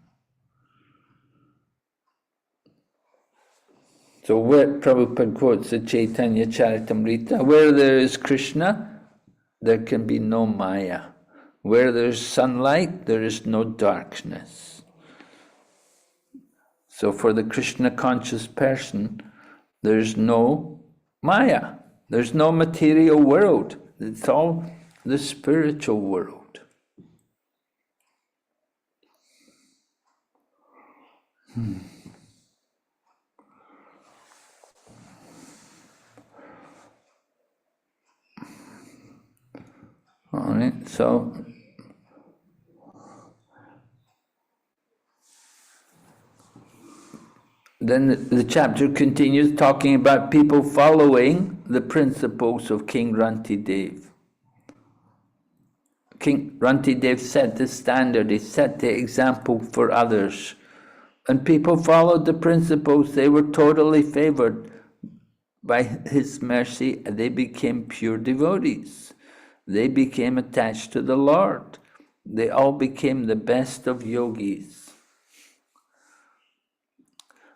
So where Prabhupada quotes the Chaitanya Charitamrita, where there is Krishna, there can be no Maya. Where there is sunlight, there is no darkness. So for the Krishna conscious person, there's no Maya. There's no material world. It's all the spiritual world. All right, so then the chapter continues talking about people following the principles of King Rantidev. King Rantidev set the standard, he set the example for others. And people followed the principles, they were totally favored by his mercy, and they became pure devotees. They became attached to the Lord. They all became the best of yogis.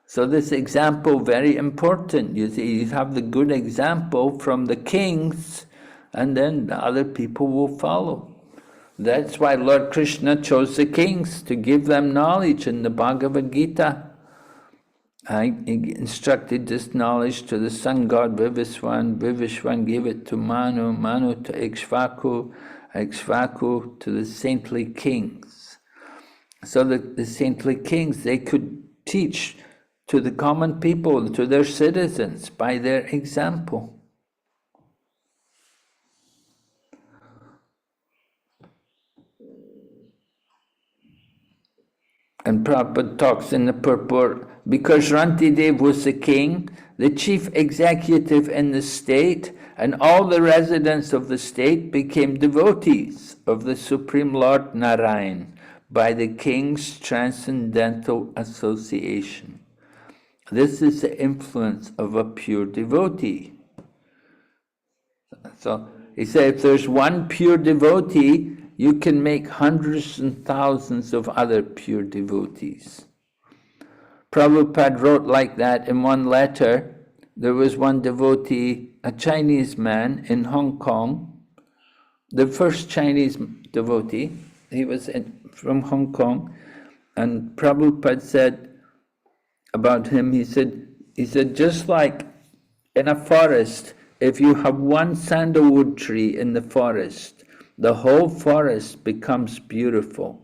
So this example, very important. You see, you have the good example from the kings, and then the other people will follow. That's why Lord Krishna chose the kings, to give them knowledge in the Bhagavad Gita. He instructed this knowledge to the sun god Vivishwan, Vivishwan gave it to Manu, Manu to Ikshvaku, Ikshvaku to the saintly kings. So the saintly kings, they could teach to the common people, to their citizens, by their example. And Prabhupada talks in the purport, because Rantidev was the king, the chief executive in the state, and all the residents of the state became devotees of the Supreme Lord Narayan by the king's transcendental association. This is the influence of a pure devotee. So he said, if there's one pure devotee, you can make hundreds and thousands of other pure devotees. Prabhupada wrote like that in one letter. There was one devotee, a Chinese man in Hong Kong, the first Chinese devotee. He was from Hong Kong, and Prabhupada said about him, he said, just like in a forest, if you have one sandalwood tree in the forest, the whole forest becomes beautiful,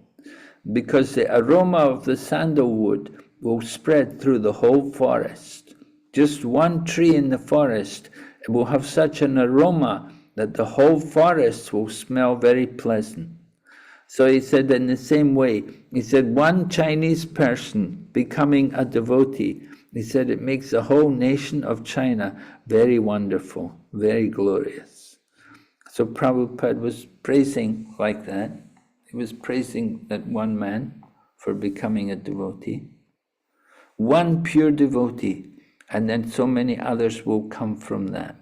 because the aroma of the sandalwood will spread through the whole forest. Just one tree in the forest will have such an aroma that the whole forest will smell very pleasant. So he said, in the same way, he said, one Chinese person becoming a devotee, he said, it makes the whole nation of China very wonderful, very glorious. So Prabhupada was praising like that. He was praising that one man for becoming a devotee. One pure devotee, and then so many others will come from that,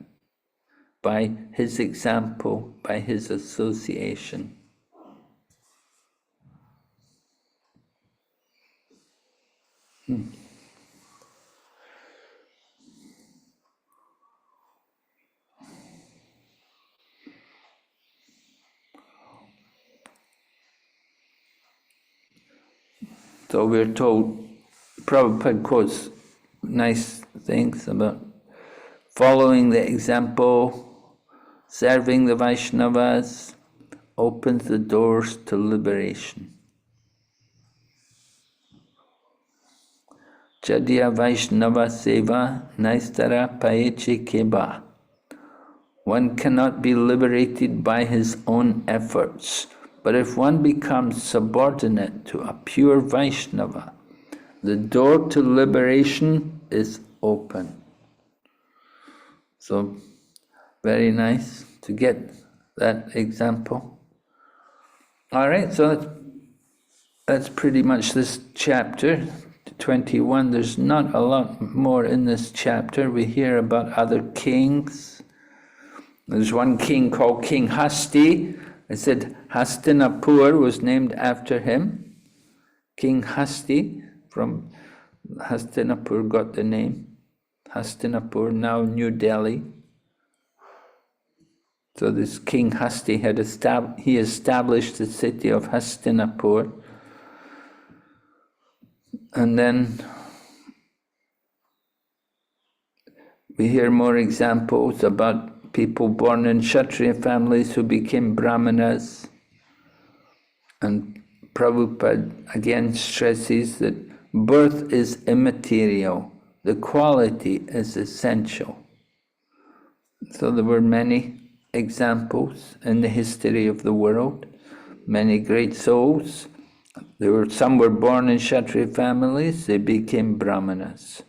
by his example, by his association. So we're told, Prabhupada quotes nice things about following the example, serving the Vaishnavas, opens the doors to liberation. Chadya Vaishnava Seva Naistara Payeche Keba. One cannot be liberated by his own efforts, but if one becomes subordinate to a pure Vaishnava, the door to liberation is open. So, very nice to get that example. All right, so that's pretty much this chapter, 21. There's not a lot more in this chapter. We hear about other kings. There's one king called King Hasti. I said Hastinapur was named after him. King Hasti, from Hastinapur got the name. Hastinapur, now New Delhi. So this King Hasti had established the city of Hastinapur. And then we hear more examples about people born in Kshatriya families who became Brahmanas. And Prabhupada again stresses that birth is immaterial, the quality is essential. So there were many examples in the history of the world, many great souls. Some were born in Kshatriya families, they became Brahmanas.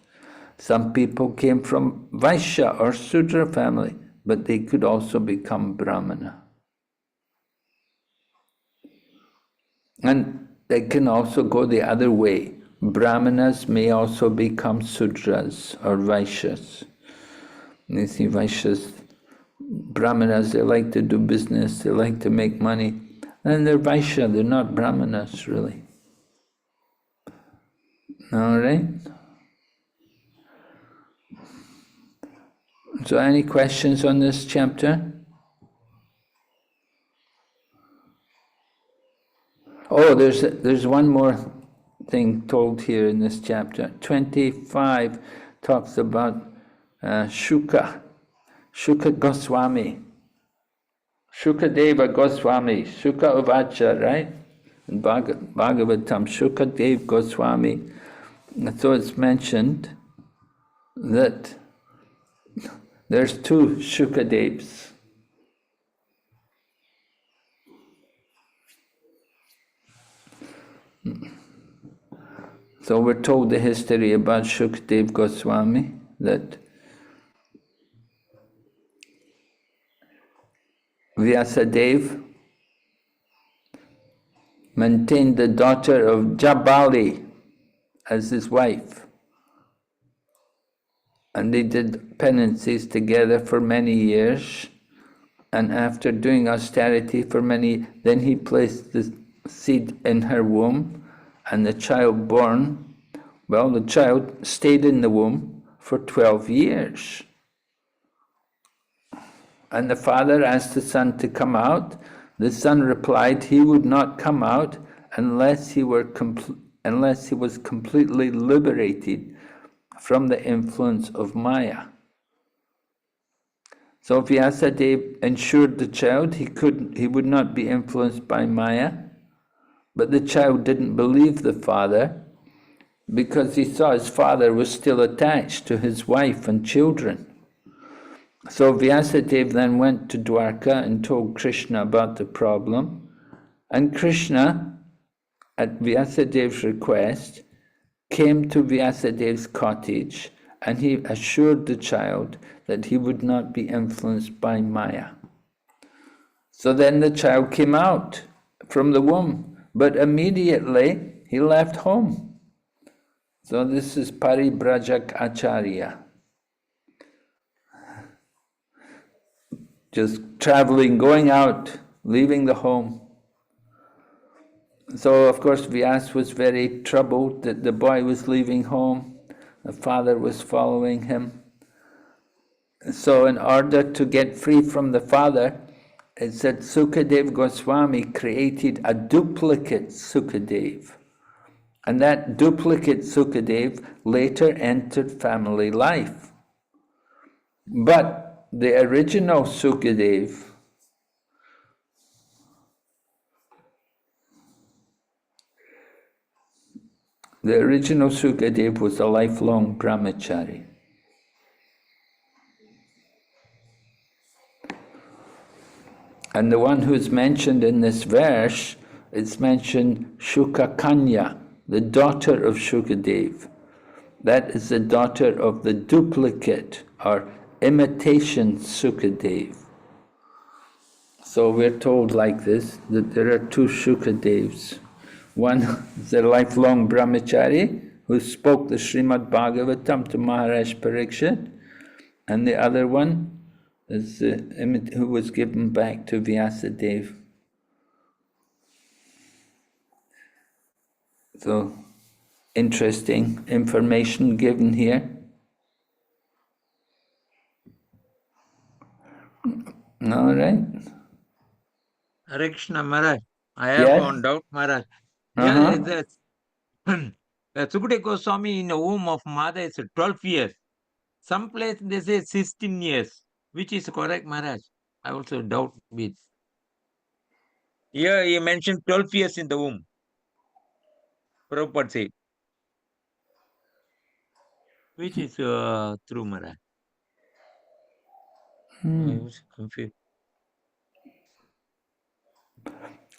Some people came from Vaishya or Sudra family, but they could also become Brahmana. And they can also go the other way. Brahmanas may also become Sudras or Vaishyas. You see, Vaishyas, Brahmanas, they like to do business, they like to make money. And they're Vaishya, they're not Brahmanas, really. All right? So any questions on this chapter? Oh, there's one more thing told here in this chapter. 25 talks about Shuka Goswami. Shukadeva Goswami, Shuka Uvacha, right? In Bhagavatam, Shukadeva Goswami. So it's mentioned that there's two Shukadevs. So we're told the history about Shukadeva Goswami, that Vyasadeva maintained the daughter of Jabali as his wife. And they did penances together for many years. And after doing austerity for then he placed the seed in her womb, and the child born, well, the child stayed in the womb for 12 years. And the father asked the son to come out. The son replied he would not come out unless he was completely liberated from the influence of Maya. So Vyasadeva ensured the child he would not be influenced by Maya, but the child didn't believe the father because he saw his father was still attached to his wife and children. So Vyasadeva then went to Dwarka and told Krishna about the problem, and Krishna, at Vyasadeva's request, came to Vyasadeva's cottage, and he assured the child that he would not be influenced by Maya. So then the child came out from the womb, but immediately he left home. So this is Paribrajak Acharya. Just traveling, going out, leaving the home. So, of course, Vyas was very troubled that the boy was leaving home. The father was following him. So, in order to get free from the father, it said Sukadev Goswami created a duplicate Sukadev. And that duplicate Sukadev later entered family life. But the original Sukadev, was a lifelong brahmachari. And the one who's mentioned in this verse, it's mentioned Shuka Kanya, the daughter of Shukadev. That is the daughter of the duplicate or imitation Sukadev. So we're told like this, that there are two Shukadevs. One is a lifelong brahmachari who spoke the Srimad Bhagavatam to Maharaj Parikshit, and the other one is who was given back to Vyasadeva. So, interesting information given here. All right. Hare Krishna Maharaj. I have Yes? one doubt, Maharaj. Uh-huh. Here is Sukadeva Goswami in the womb of mother is 12 years. Some place they say 16 years. Which is correct, Maharaj? I also doubt with. Here he mentioned 12 years in the womb. Prabhupada said. Which is true, Maharaj? I was confused.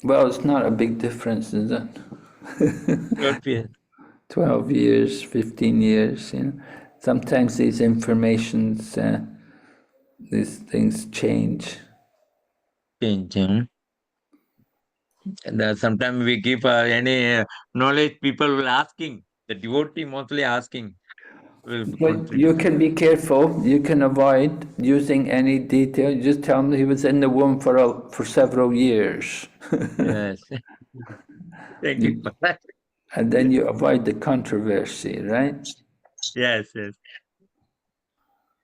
Well, it's not a big difference, is it? 12 years. 12 years, 15 years, you know. Sometimes these informations, these things change. Change. And sometimes we give any knowledge, people will asking. The devotee mostly asking. Will be But you can be careful. You can avoid using any detail. You just tell them he was in the womb for several years. Yes. Thank you. And then you avoid the controversy, right? Yes, yes.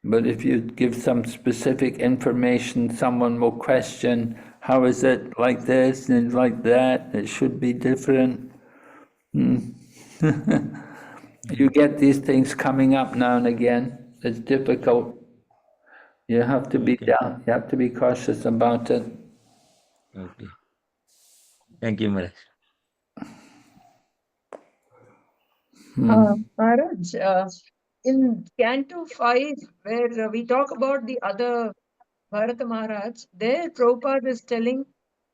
But if you give some specific information, someone will question, how is it like this and like that? It should be different. You get these things coming up now and again. It's difficult. You have to be down. You have to be cautious about it. Okay. Thank you, Maharaj. Maharaj, in Canto 5, where we talk about the other Bharata Maharaj, there Prabhupada is telling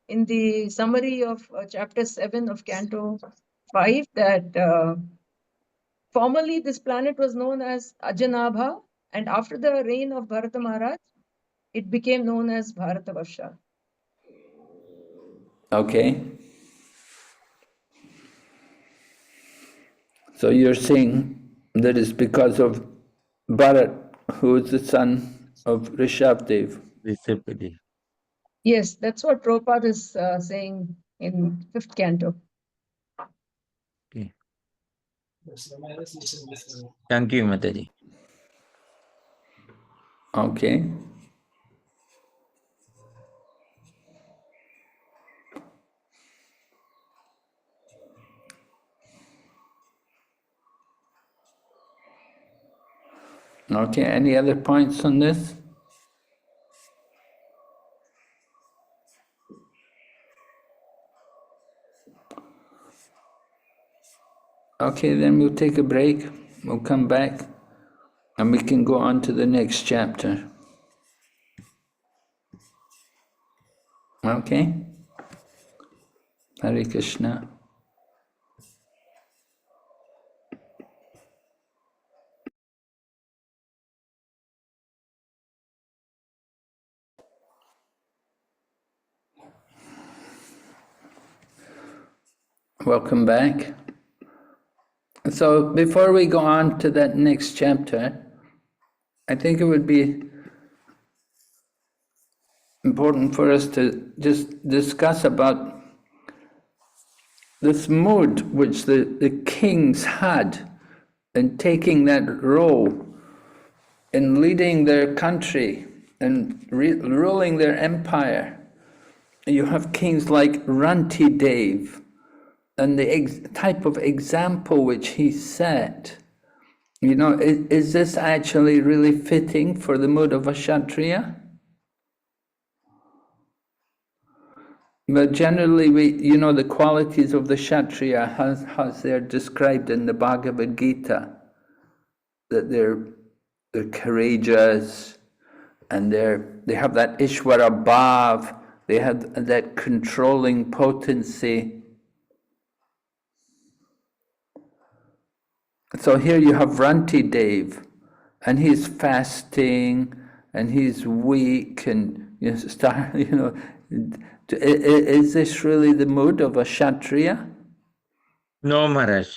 in the summary of chapter 7 of Canto 5 that formerly this planet was known as Ajanabha, and after the reign of Bharata Maharaj, it became known as Bharatavarsha. Okay. So you're saying that it's because of Bharat, who is the son of Rishabdev. Rishabdev. Yes, that's what Prabhupada is saying in 5th Canto. Okay. Thank you, Mataji. Okay. Okay, any other points on this? Okay, then we'll take a break. We'll come back and we can go on to the next chapter. Okay? Hare Krishna. Welcome back. So before we go on to that next chapter, I think it would be important for us to just discuss about this mood which the kings had in taking that role in leading their country and ruling their empire. You have kings like Ranti Dev, and the type of example which he set. You know, is this actually really fitting for the mood of a Kshatriya? But generally, you know, the qualities of the Kshatriya, as they're described in the Bhagavad Gita, that they're courageous, and they have that Ishvara Bhav, they have that controlling potency. So here you have Ranti Dev, and he's fasting, and he's weak, and is this really the mood of a Kshatriya? No, Maharaj.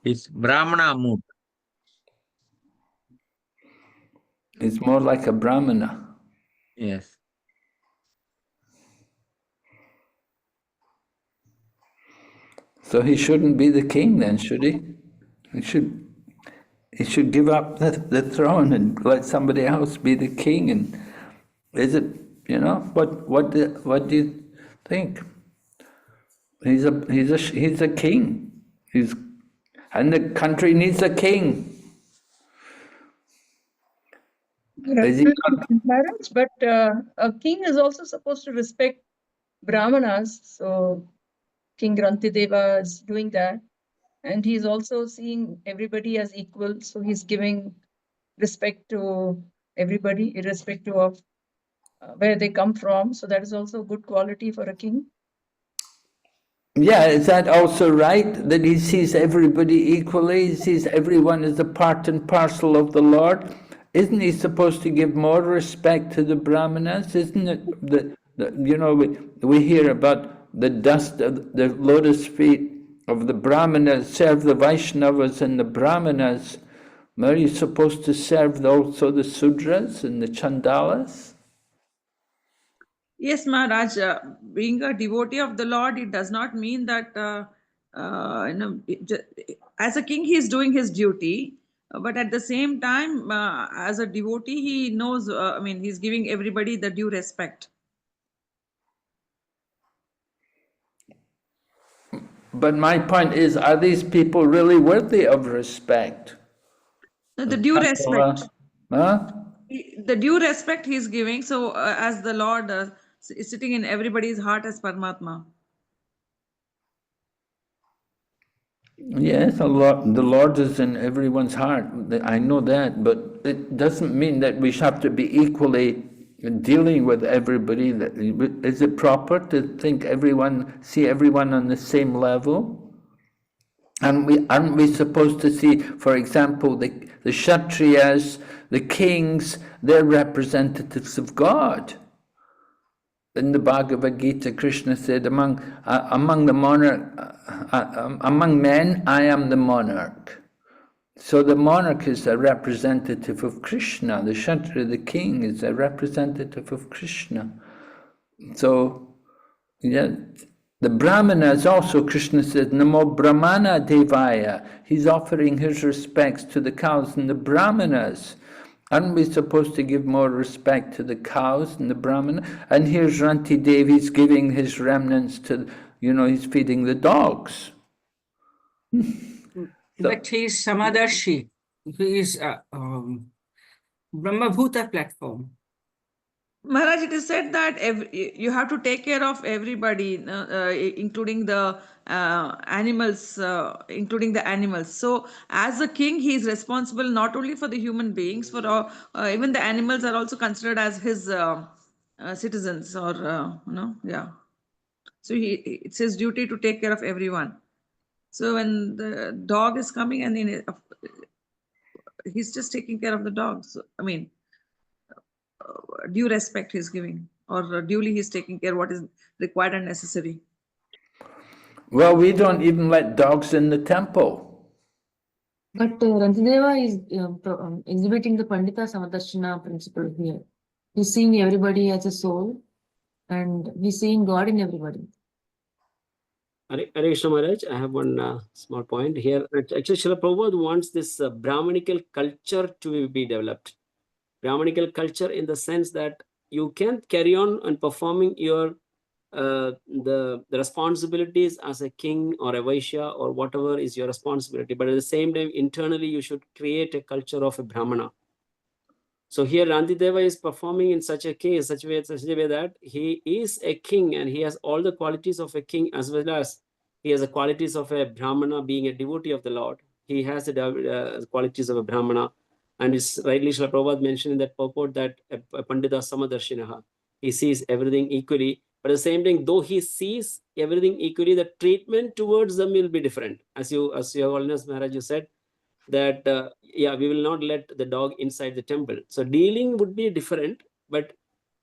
It's Brahmana mood. It's more like a Brahmana. Yes. So he shouldn't be the king then, should he? He should give up the throne and let somebody else be the king. And is it, you know, what do you think? He's a king. And the country needs a king. Is he Marriage, but a king is also supposed to respect Brahmanas. So King Rantideva is doing that. And he's also seeing everybody as equal. So he's giving respect to everybody, irrespective of where they come from. So that is also a good quality for a king. Yeah, is that also right, that he sees everybody equally, he sees everyone as a part and parcel of the Lord? Isn't he supposed to give more respect to the Brahmanas? Isn't it you know, we hear about the dust of the lotus feet of the Brahmanas, serve the Vaishnavas and the Brahmanas. Are you supposed to serve also the Sudras and the Chandalas? Yes, Maharaj, being a devotee of the Lord, it does not mean that, as a king, he is doing his duty. But at the same time, as a devotee, he knows, he's giving everybody the due respect. But my point is, are these people really worthy of respect? The due respect. Huh? The due respect he is giving. So, as the Lord is sitting in everybody's heart as Paramatma. Yes, the Lord is in everyone's heart. I know that, but it doesn't mean that we have to be equally dealing with everybody. Is it proper to see everyone on the same level? And aren't we supposed to see, for example, the Kshatriyas, the kings, they're representatives of God. In the Bhagavad Gita, Krishna said, among men, I am the monarch. So the monarch is a representative of Krishna. The Kshatriya, the king, is a representative of Krishna. So, yeah, the Brahmana is also, Krishna says, Namo Brahmana Devaya. He's offering his respects to the cows and the Brahmanas. Aren't we supposed to give more respect to the cows and the Brahmana? And here's Ranti Dev, he's giving his remnants to, he's feeding the dogs. But he is Samadarshi. He is Brahmabhuta platform. Maharaj, it is said that you have to take care of everybody, including the animals, So, as a king, he is responsible not only for the human beings, for even the animals are also considered as his citizens, or yeah. So it's his duty to take care of everyone. So when the dog is coming, and then he's just taking care of the dog. So, due respect he's giving, or duly he's taking care what is required and necessary. Well, we don't even let dogs in the temple. But Rantideva is exhibiting the Pandita Samadarshana principle here. He's seeing everybody as a soul, And we're seeing God in everybody. Hare Krishna Maharaj, I have one small point here. Actually, Srila Prabhupada wants this Brahmanical culture to be developed. Brahmanical culture in the sense that you can carry on and performing your the responsibilities as a king or a Vaishya or whatever is your responsibility. But at the same time, internally, you should create a culture of a Brahmana. So here Rantideva is performing in such a case, such a way that he is a king and he has all the qualities of a king as well as he has the qualities of a Brahmana, being a devotee of the Lord. He has the qualities of a Brahmana, and it's rightly Srila Prabhupada mentioned in that purport that a Pandita Samadarshinaha, he sees everything equally. But at the same time, though he sees everything equally, the treatment towards them will be different. As Your Holiness Maharaj, you said that yeah, we will not let the dog inside the temple. So dealing would be different, but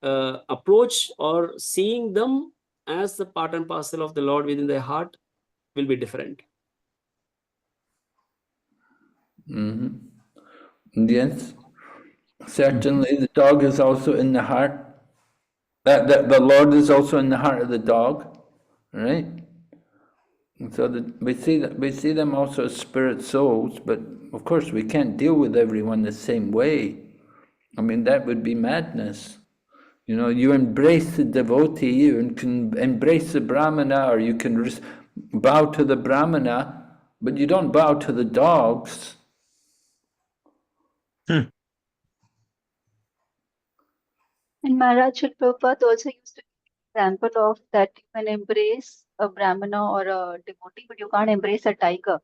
approach or seeing them as the part and parcel of the Lord within their heart will be different. Yes, certainly the dog is also in the heart. That the Lord is also in the heart of the dog, right? And so that we see them also as spirit souls, but of course we can't deal with everyone the same way. I mean, that would be madness. You know, you embrace the devotee, you can embrace the Brahmana, or you can bow to the Brahmana, but you don't bow to the dogs. And Maharaj Srila Prabhupada also used to give example of that you can embrace a Brahmana or a devotee, but you can't embrace a tiger.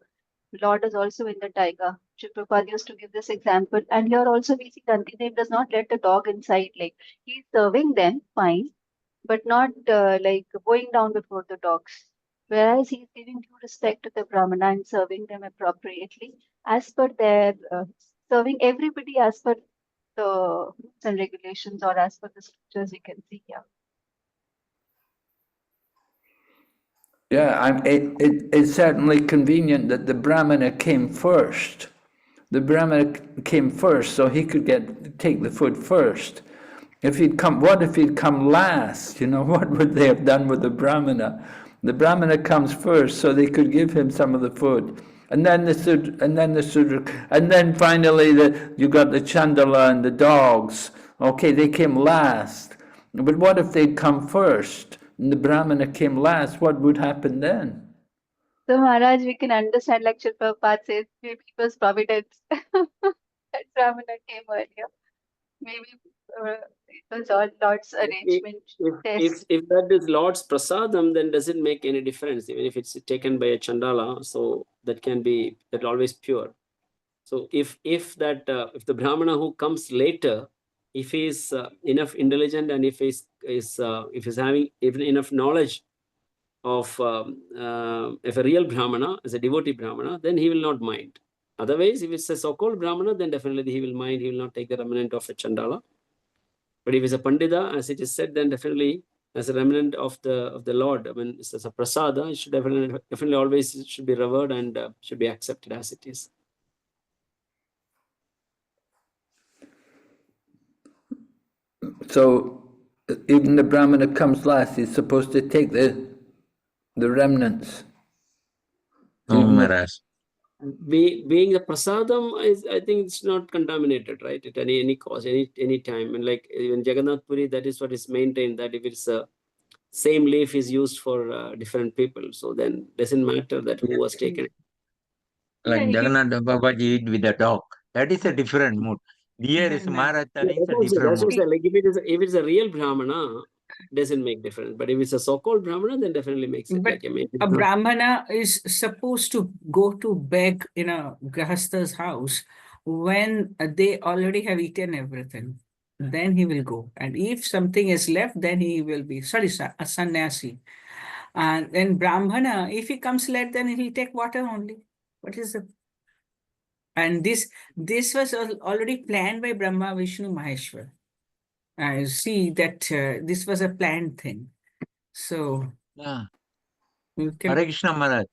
Lord is also in the tiger. Srila Prabhupada used to give this example. And here also we see Dantidev does not let the dog inside. Like, he's serving them, fine, but not like going down before the dogs. Whereas he's giving due respect to the Brahmana and serving them appropriately as per their, serving everybody as per the rules and regulations or as per the scriptures we can see here. Yeah, it's certainly convenient that the Brahmana came first. The Brahmana came first, so he could take the food first. What if he'd come last? You know, what would they have done with the Brahmana? The Brahmana comes first, so they could give him some of the food. And then the Sudra, and then finally you got the Chandala and the dogs. Okay, they came last. But what if they'd come first and the Brahmana came last? What would happen then? So Maharaj, we can understand like Srila Prabhupada says, maybe it was providence that Brahmana came earlier. Maybe it was all Lord's arrangement. If that is Lord's prasadam, then does it make any difference? Even if it's taken by a Chandala, so that can be always pure. So if the Brahmana who comes later, if he is enough intelligent and if he's having even enough knowledge of if a real Brahmana, as a devotee Brahmana, then he will not mind. Otherwise, if it's a so-called Brahmana, then definitely he will mind. He will not take the remnant of a Chandala. But if it's a Pandita, as it is said, then definitely as a remnant of the Lord, I mean, it's as a prasada, it should definitely always should be revered and should be accepted as it is. So even the Brahmana comes last, he's supposed to take the remnants. No, Maharaj. Being a prasadam, I think it's not contaminated, right? At any cost, any time. And like in Jagannath Puri, that is what is maintained, that if it's a same leaf is used for different people, so then doesn't matter that who was taken. Like Jagannath Babaji eat with a dog. That is a different mood. Here is Maharaj telling it's a different mood. Like if it's a real Brahmana, doesn't make difference. But if it's a so-called Brahmana, then definitely makes it. But a Brahmana is supposed to go to beg in a Grahasta's house when they already have eaten everything. Then he will go. And if something is left, then he will be, a sannyasi. And then Brahmana, if he comes late, then he'll take water only. What is it? And this was already planned by Brahma, Vishnu, Maheshwar. I see that this was a planned thing. So, yeah. Hare Krishna Maharaj.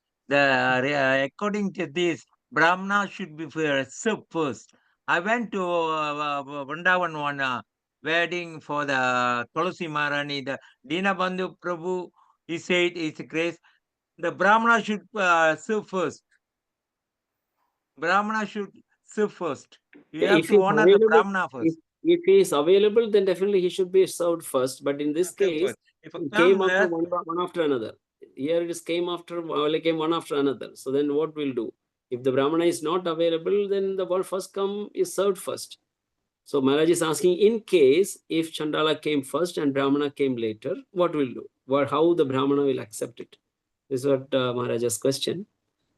According to this, Brahmana should be served first. I went to Vrindavan wedding for the Tulsi Maharani, the Dinabandhu Prabhu, he said, His Grace, the Brahmana should serve first. Brahmana should serve first. You have If to he's honor the available, Brahmana first. if he is available, then definitely he should be served first. But in this Serve case, first. If it come came after less, one after another. Here it is came one after another. So then what we'll do? If the Brahmana is not available, then the one first come is served first. So Maharaj is asking, in case if Chandala came first and Brahmana came later, what will do? How the Brahmana will accept it? This is what Maharaj's question.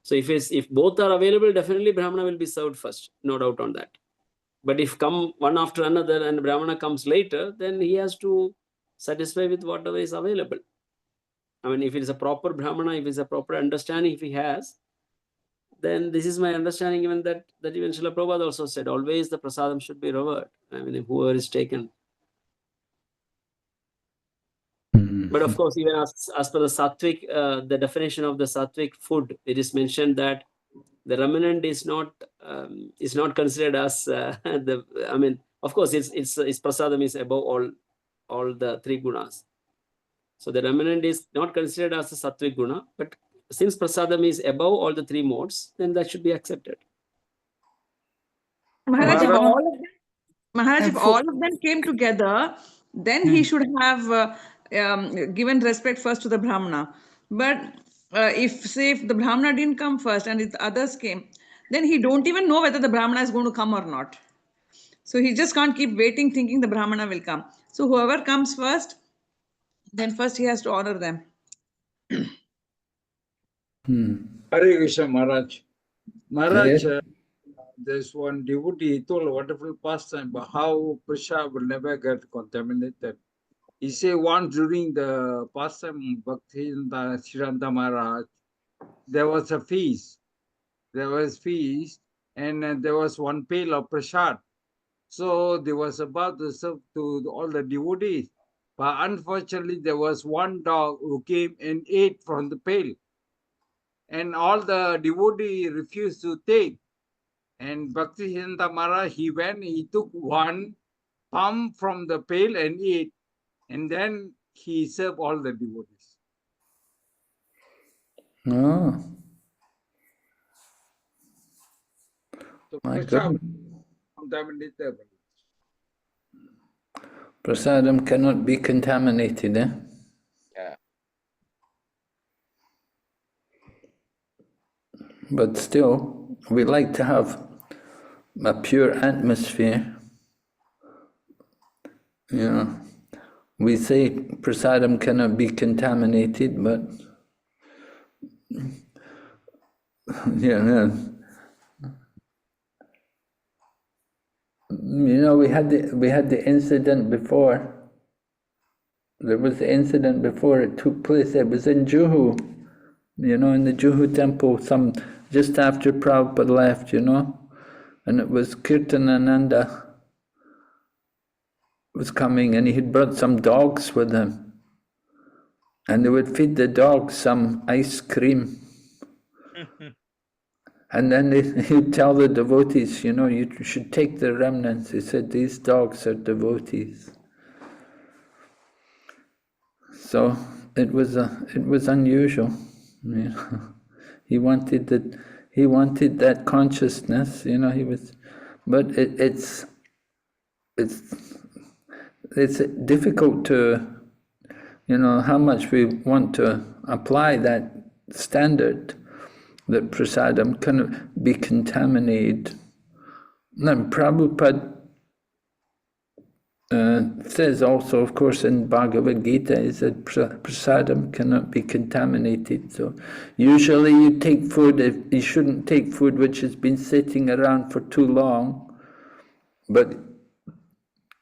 So if both are available, definitely Brahmana will be served first, no doubt on that. But if come one after another and Brahmana comes later, then he has to satisfy with whatever is available. I mean, if it is a proper Brahmana, if it's a proper understanding, if he has, then this is my understanding, even that even Srila Prabhupada also said, always the prasadam should be revered. I mean, whoever is taken. But of course, even as per the sattvic, the definition of the sattvic food, it is mentioned that the remnant is not considered as the. I mean, of course, its prasadam is above all the three gunas. So the remnant is not considered as a sattvic guna, but since prasadam is above all the three modes, then that should be accepted. Maharaj, if And all of them came together, then he should have given respect first to the Brahmana. But if the Brahmana didn't come first and the others came, then he don't even know whether the Brahmana is going to come or not. So he just can't keep waiting thinking the Brahmana will come. So whoever comes first, then first he has to honor them. Hare Krishna Maharaj. Maharaj, there's one devotee, he told a wonderful pastime about how prasad will never get contaminated. He said once during the pastime Bhakti Sriranta Maharaj, there was a feast. There was feast, and there was one pail of prasad. So they was about to serve to all the devotees. But unfortunately, there was one dog who came and ate from the pail. And all the devotees refused to take. And Bhakti Siddhanta Maharaj, he took one palm from the pail and ate. And then he served all the devotees. Oh. So My God. contaminated. Prasadam cannot be contaminated, eh? Yeah. But still, we like to have a pure atmosphere. You know, we say prasadam cannot be contaminated, but yeah. You know, we had the incident before. There was the incident before it took place. It was in Juhu, you know, in the Juhu temple, just after Prabhupada left, you know, and it was Kirtanananda was coming, and he had brought some dogs with him, and they would feed the dogs some ice cream. And then he'd tell the devotees, you know, you should take the remnants. He said, these dogs are devotees. So it was unusual. You know, he wanted that consciousness. You know, but it's difficult to, you know, how much we want to apply that standard that prasadam cannot be contaminated. And Prabhupada says also, of course, in Bhagavad Gita, is that prasadam cannot be contaminated. So usually you take food, you shouldn't take food which has been sitting around for too long, but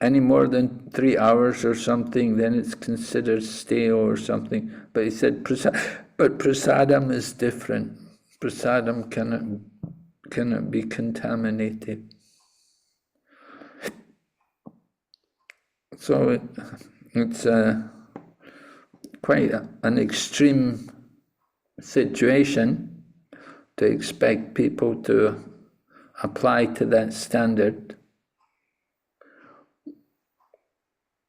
any more than 3 hours or something, then it's considered stale or something. But he said, but prasadam is different. Prasadam cannot be contaminated. So it's quite an extreme situation to expect people to apply to that standard.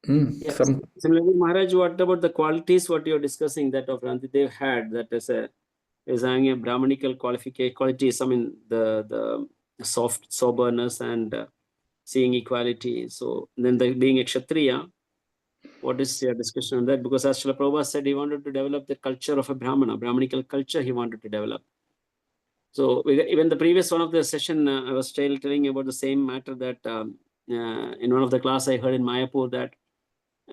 Yes. Similarly, Maharaj, what about the qualities what you're discussing that of Rantidev had that is having a Brahmanical qualities? I mean, the soft soberness and seeing equality. So then being a Kshatriya, what is your discussion on that? Because as Srila Prabhupada said, he wanted to develop the culture of a Brahmanical culture he wanted to develop. So even the previous one of the session, I was telling about the same matter that in one of the class I heard in Mayapur that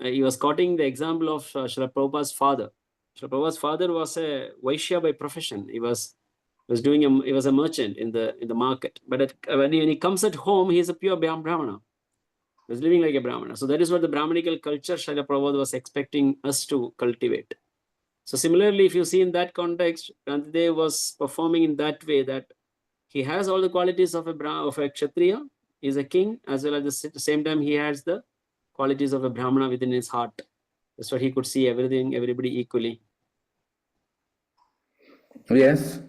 he was quoting the example of Srila Prabhupada's father. Srila Prabhupada's father was a Vaishya by profession. He was a merchant in the market. But when he comes at home, he is a pure Brahmana. He was living like a Brahmana. So that is what the Brahmanical culture Srila Prabhupada was expecting us to cultivate. So similarly, if you see in that context, Rantidev was performing in that way that he has all the qualities of a Kshatriya, he is a king, as well as at the same time he has the qualities of a Brahmana within his heart. That's why he could see everybody equally. Yes,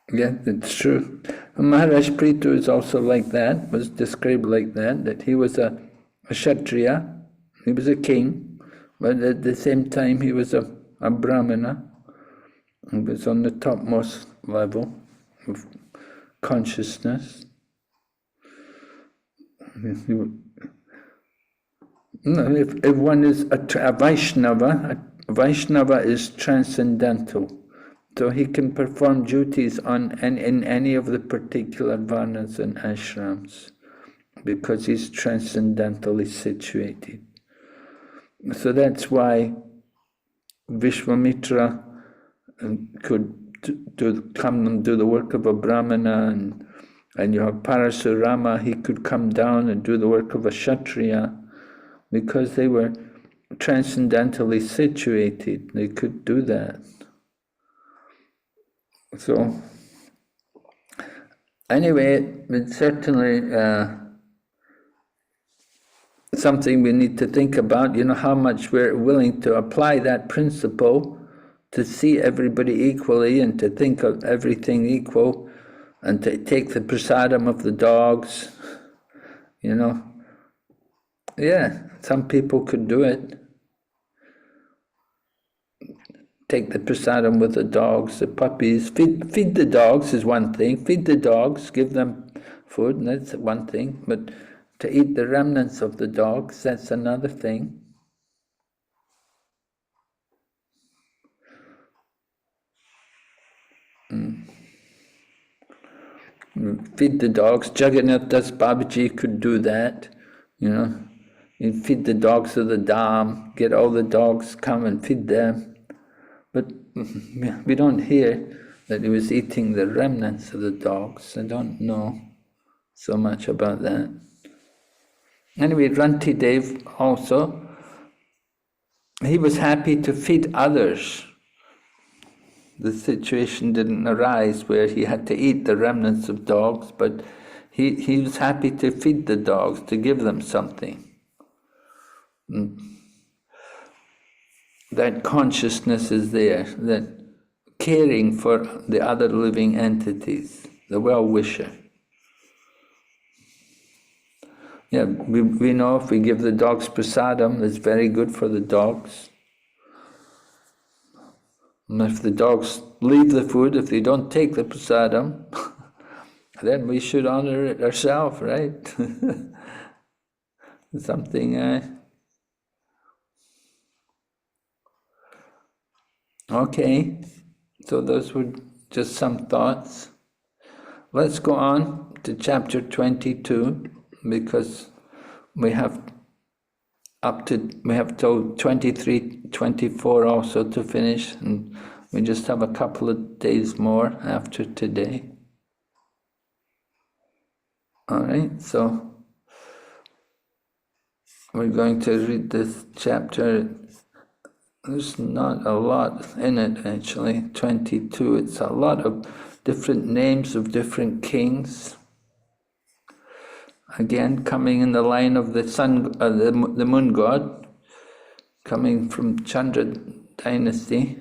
it's true. Maharaj Prithu is also like that, was described like that he was a Kshatriya, he was a king, but at the same time he was a Brahmana. He was on the topmost level of consciousness. If one is a Vaishnava is transcendental. So he can perform duties in any of the particular varnas and ashrams because he's transcendentally situated. So that's why Vishwamitra could come and do the work of a Brahmana, and you have Parasurama, he could come down and do the work of a Kshatriya because they were transcendentally situated. They could do that. So, anyway, it's certainly something we need to think about, how much we're willing to apply that principle to see everybody equally and to think of everything equal and to take the prasadam of the dogs, Yeah, some people could do it. Take the prasadam with the dogs, the puppies. Feed the dogs is one thing. Feed the dogs, give them food, and that's one thing. But to eat the remnants of the dogs, that's another thing. Feed the dogs. Jagannath Das Babaji could do that, You'd feed the dogs of the Dham, get all the dogs, come and feed them. But we don't hear that he was eating the remnants of the dogs. I don't know so much about that. Anyway, Rantidev also, he was happy to feed others. The situation didn't arise where he had to eat the remnants of dogs, but he was happy to feed the dogs, to give them something. That consciousness is there, that caring for the other living entities, the well-wisher. Yeah, we know if we give the dogs prasadam, it's very good for the dogs. And if the dogs leave the food, if they don't take the prasadam, then we should honor it ourselves, right? Something... Okay, so those were just some thoughts. Let's go on to chapter 22, because we have till 23, 24 also to finish, and we just have a couple of days more after today. All right, so we're going to read this chapter. There's not a lot in it, actually. 22, it's a lot of different names of different kings. Again, coming in the line of the sun, the moon god, coming from Chandra dynasty.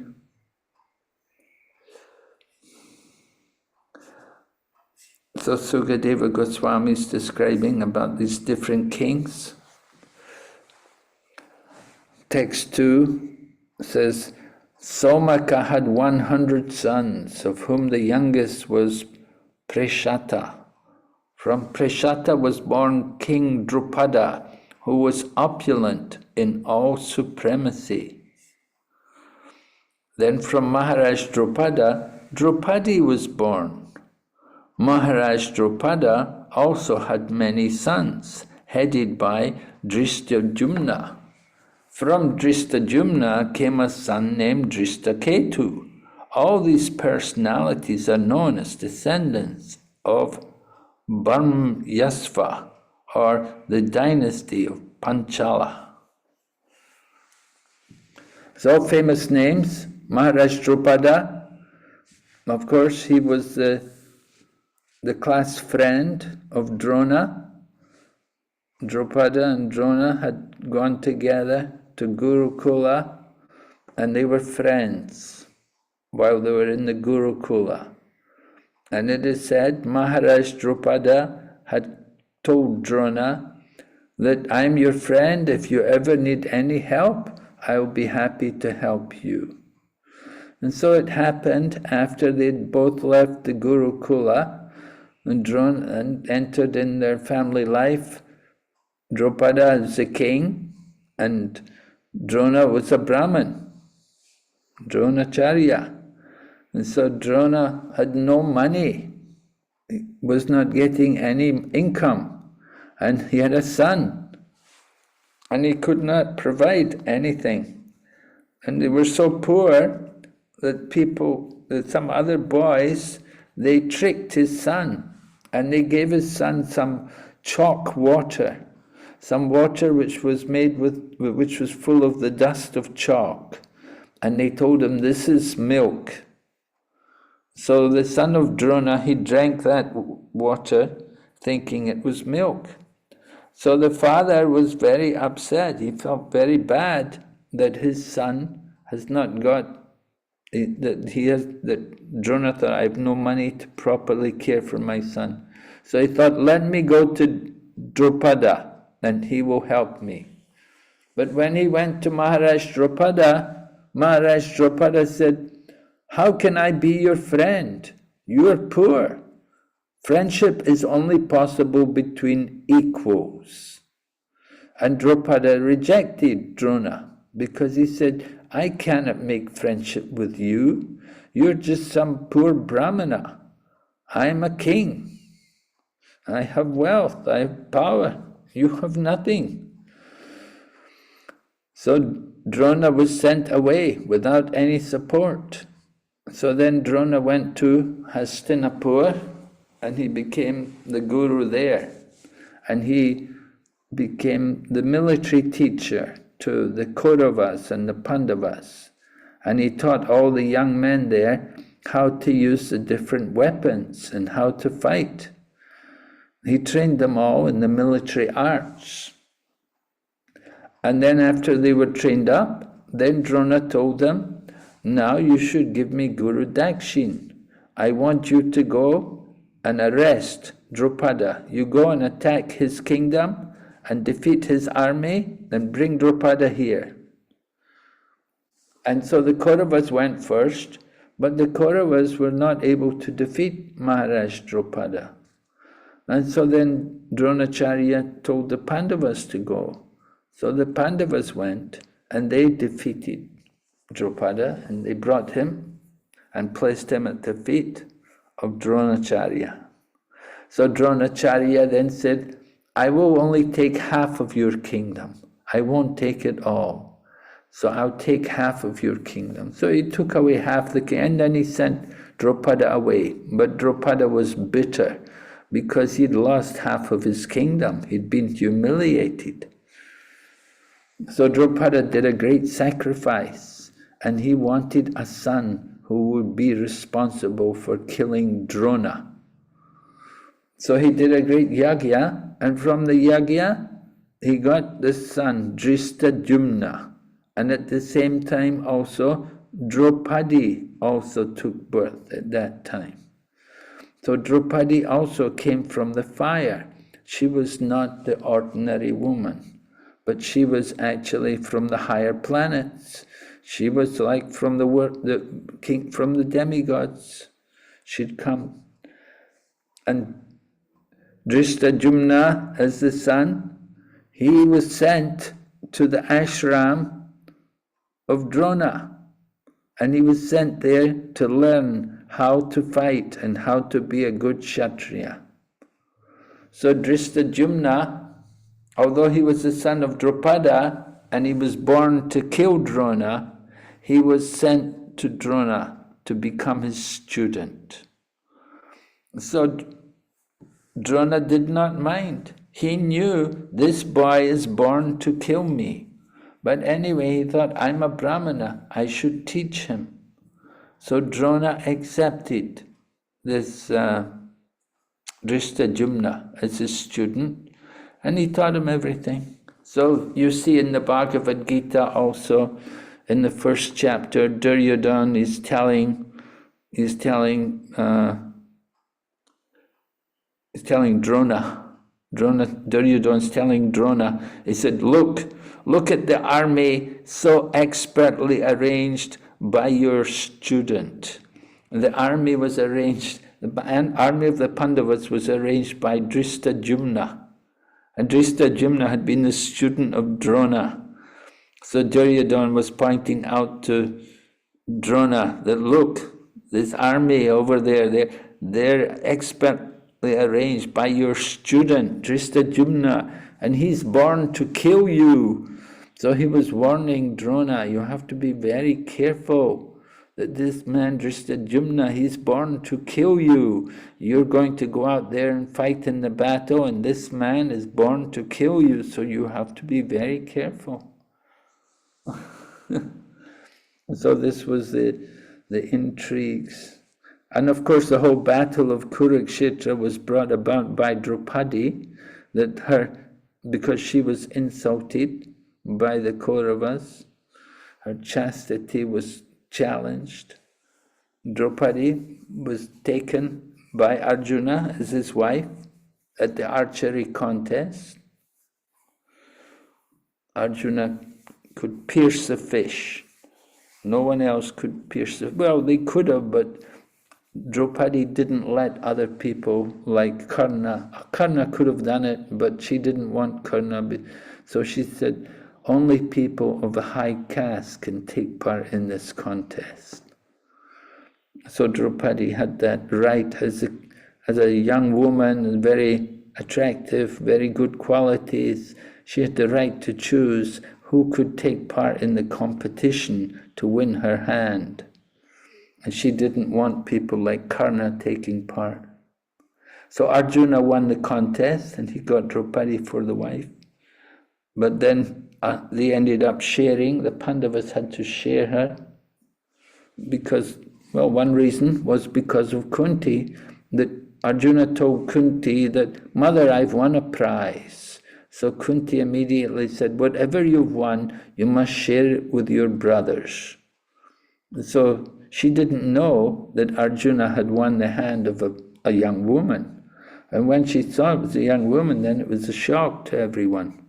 So Sukadeva Goswami is describing about these different kings. text 2 says, Somaka had 100 sons, of whom the youngest was Preshata. From Preshata was born King Drupada, who was opulent in all supremacy. Then from Maharaj Drupada, Drupadi was born. Maharaj Drupada also had many sons, headed by Drishtadyumna. From Drishtadyumna came a son named Drishtaketu. All these personalities are known as descendants of Brahmayasva, or the dynasty of Panchala. So famous names, Maharaj Drupada, of course he was the class friend of Drona. Drupada and Drona had gone together to Gurukula, and they were friends while they were in the Gurukula. And it is said Maharaj Drupada had told Drona that I'm your friend, if you ever need any help, I will be happy to help you. And so it happened after they'd both left the Gurukula and Drona entered in their family life. Drupada is a king and Drona was a Brahmin, Dronacharya. And so Drona had no money, he was not getting any income, and he had a son, and he could not provide anything. And they were so poor that some other boys, they tricked his son, and they gave his son some chalk water, some water which was full of the dust of chalk, and they told him, this is milk. So the son of Drona, he drank that water thinking it was milk. So the father was very upset. He felt very bad that his son has not got, that Drona thought, I have no money to properly care for my son. So he thought, let me go to Drupada and he will help me. But when he went to Maharaj Drupada, Maharaj Drupada said, how can I be your friend? You are poor. Friendship is only possible between equals. And Drupada rejected Drona because he said, I cannot make friendship with you. You're just some poor Brahmana. I am a king. I have wealth, I have power. You have nothing. So Drona was sent away without any support. So then Drona went to Hastinapur and he became the guru there. And he became the military teacher to the Kauravas and the Pandavas. And he taught all the young men there how to use the different weapons and how to fight. He trained them all in the military arts. And then after they were trained up, then Drona told them, now you should give me Guru Dakshin. I want you to go and arrest Drupada. You go and attack his kingdom and defeat his army, then bring Drupada here. And so the Kauravas went first, but the Kauravas were not able to defeat Maharaj Drupada. And so then Dronacharya told the Pandavas to go. So the Pandavas went and they defeated Drupada, and they brought him and placed him at the feet of Dronacharya. So Dronacharya then said, I will only take half of your kingdom. I won't take it all. So I'll take half of your kingdom. So he took away half the kingdom, and then he sent Drupada away. But Drupada was bitter because he'd lost half of his kingdom. He'd been humiliated. So Drupada did a great sacrifice. And he wanted a son who would be responsible for killing Drona. So he did a great yagya, and from the yagya, he got the son Drishtadyumna. And at the same time also, Draupadi also took birth at that time. So Draupadi also came from the fire. She was not the ordinary woman, but she was actually from the higher planets. She was like from from the demigods. She'd come. And Drishtajumna, as the son, he was sent to the ashram of Drona. And he was sent there to learn how to fight and how to be a good Kshatriya. So Drishtajumna, although he was the son of Drupada and he was born to kill Drona, he was sent to Drona to become his student. So Drona did not mind. He knew this boy is born to kill me. But anyway, he thought, I'm a Brahmana, I should teach him. So Drona accepted this Drishtajumna as his student, and he taught him everything. So you see in the Bhagavad Gita also, in the first chapter, Duryodhana is telling Drona. Duryodhana's telling Drona, he said, look at the army so expertly arranged by your student. And the army was arranged, the army of the Pandavas was arranged by Drishtajumna. And Drishtajumna had been the student of Drona. So Duryodhana was pointing out to Drona that look, this army over there, they're expertly arranged by your student, Drishtajumna, and he's born to kill you. So he was warning Drona, you have to be very careful that this man Drishtajumna, he's born to kill you. You're going to go out there and fight in the battle, and this man is born to kill you, so you have to be very careful. So this was the intrigues. And of course the whole battle of Kurukshetra was brought about by Draupadi, because she was insulted by the Kauravas, her chastity was challenged. Draupadi was taken by Arjuna as his wife at the archery contest. Arjuna could pierce a fish. No one else could pierce it. Well, they could have, but Draupadi didn't let other people like Karna. Karna could have done it, but she didn't want Karna. So she said, only people of a high caste can take part in this contest. So Draupadi had that right as a young woman, very attractive, very good qualities. She had the right to choose who could take part in the competition to win her hand. And she didn't want people like Karna taking part. So Arjuna won the contest and he got Draupadi for the wife. But then they ended up sharing, the Pandavas had to share her because, well, one reason was because of Kunti, that Arjuna told Kunti that, Mother, I've won a prize. So Kunti immediately said, whatever you've won, you must share it with your brothers. So she didn't know that Arjuna had won the hand of a young woman. And when she saw it was a young woman, then it was a shock to everyone.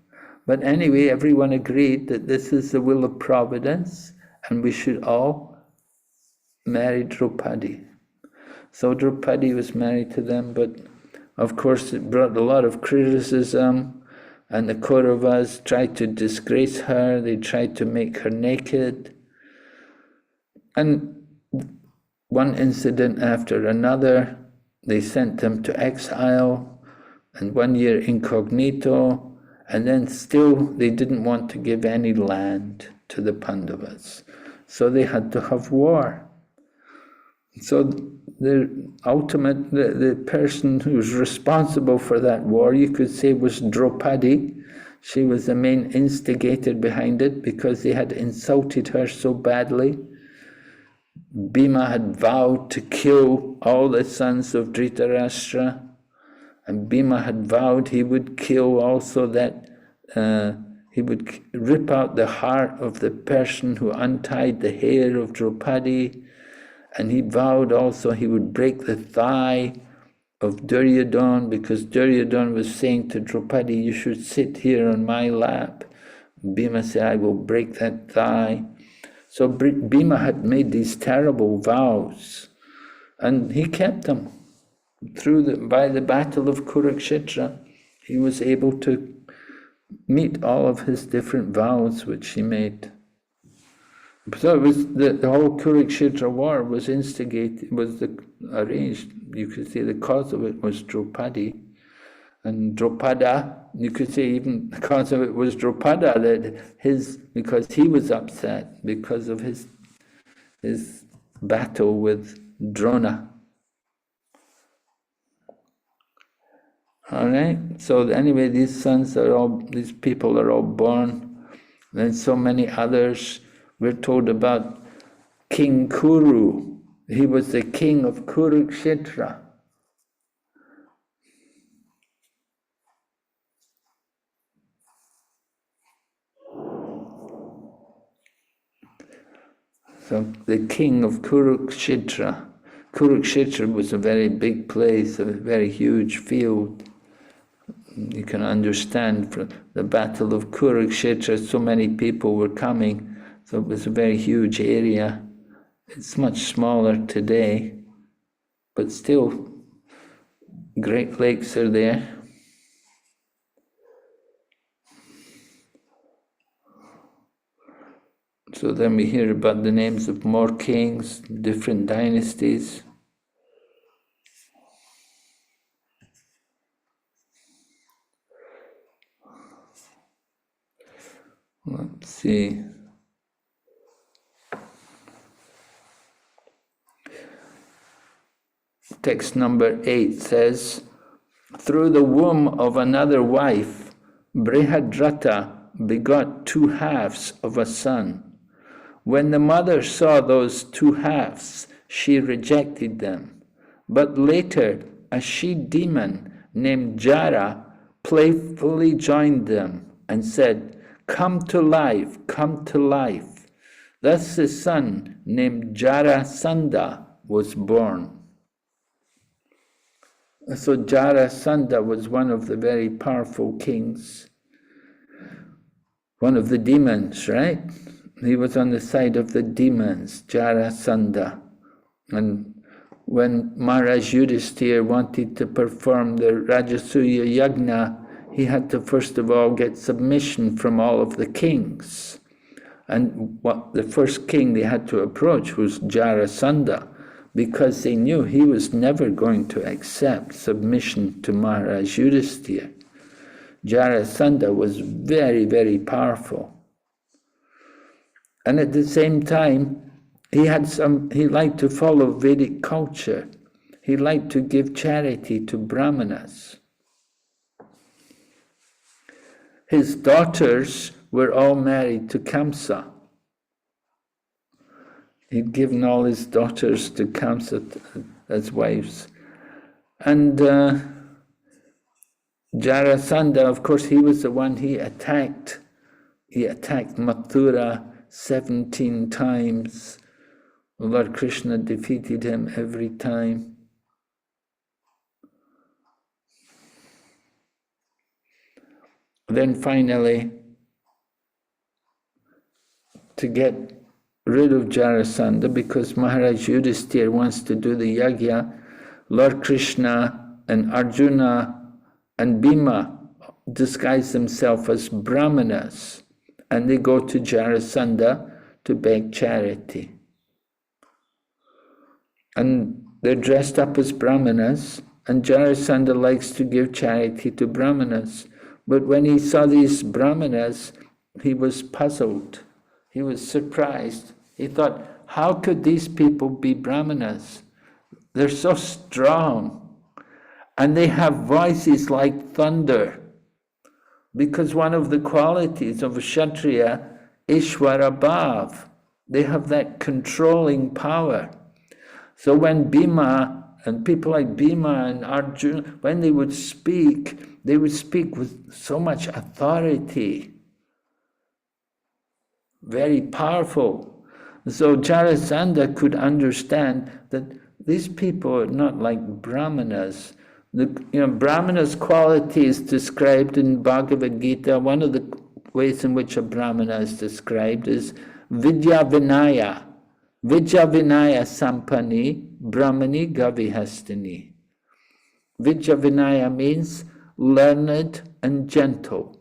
But anyway, everyone agreed that this is the will of Providence and we should all marry Draupadi. So Draupadi was married to them, but of course it brought a lot of criticism, and the Kauravas tried to disgrace her, they tried to make her naked. And one incident after another, they sent them to exile, and 1 year incognito, and then still they didn't want to give any land to the Pandavas. So they had to have war. So the person who was responsible for that war, you could say, was Draupadi. She was the main instigator behind it because they had insulted her so badly. Bhima had vowed to kill all the sons of Dhritarashtra, and Bhima had vowed he would kill also he would rip out the heart of the person who untied the hair of Draupadi, and he vowed also he would break the thigh of Duryodhana, because Duryodhana was saying to Draupadi, you should sit here on my lap. Bhima said, I will break that thigh. So Bhima had made these terrible vows, and he kept them. By the battle of Kurukshetra, he was able to meet all of his different vows which he made. So it was the whole Kurukshetra war was arranged. You could say the cause of it was Draupadi. And Drupada, you could say even the cause of it was Drupada, because he was upset because of his battle with Drona. All right. So anyway, these people are all born. Then so many others. We're told about King Kuru. He was the king of Kurukshetra. So the king of Kurukshetra. Kurukshetra was a very big place, a very huge field. You can understand from the battle of Kurukshetra, so many people were coming, so it was a very huge area. It's much smaller today, but still, Great Lakes are there. So then we hear about the names of more kings, different dynasties. Let's see. Text number 8 says, through the womb of another wife, Brihadrata begot 2 halves of a son. When the mother saw those 2 halves, she rejected them. But later, a she-demon named Jara playfully joined them and said, come to life, come to life. Thus a son named Jarasandha was born. So Jarasandha was one of the very powerful kings, one of the demons, right? He was on the side of the demons, Jarasandha. And when Maharaj Yudhisthira wanted to perform the Rajasuya Yagna, he had to first of all get submission from all of the kings. And the first king they had to approach was Jarasandha, because they knew he was never going to accept submission to Maharaj Yudhisthira. Jarasandha was very, very powerful. And at the same time, he liked to follow Vedic culture. He liked to give charity to Brahmanas. His daughters were all married to Kamsa. He'd given all his daughters to Kamsa as wives. And Jarasandha, of course, he was the one he attacked. He attacked Mathura 17 times. Lord Krishna defeated him every time. Then finally, to get rid of Jarasandha, because Maharaj Yudhisthira wants to do the yagya, Lord Krishna and Arjuna and Bhima disguise themselves as Brahmanas, and they go to Jarasandha to beg charity. And they're dressed up as Brahmanas, and Jarasandha likes to give charity to Brahmanas. But when he saw these Brahmanas, he was puzzled. He was surprised. He thought, how could these people be Brahmanas? They're so strong, and they have voices like thunder. Because one of the qualities of a Kshatriya, Ishvara Bhav, they have that controlling power. So when Bhima, and people like Bhima and Arjuna, when they would speak with so much authority. Very powerful. So Jarasandha could understand that these people are not like Brahmanas. Brahmanas' quality is described in Bhagavad Gita. One of the ways in which a Brahmana is described is Vidya Vinaya. Vidya Vinaya Sampani Brahmani Gavihastini. Vidya Vinaya means learned and gentle.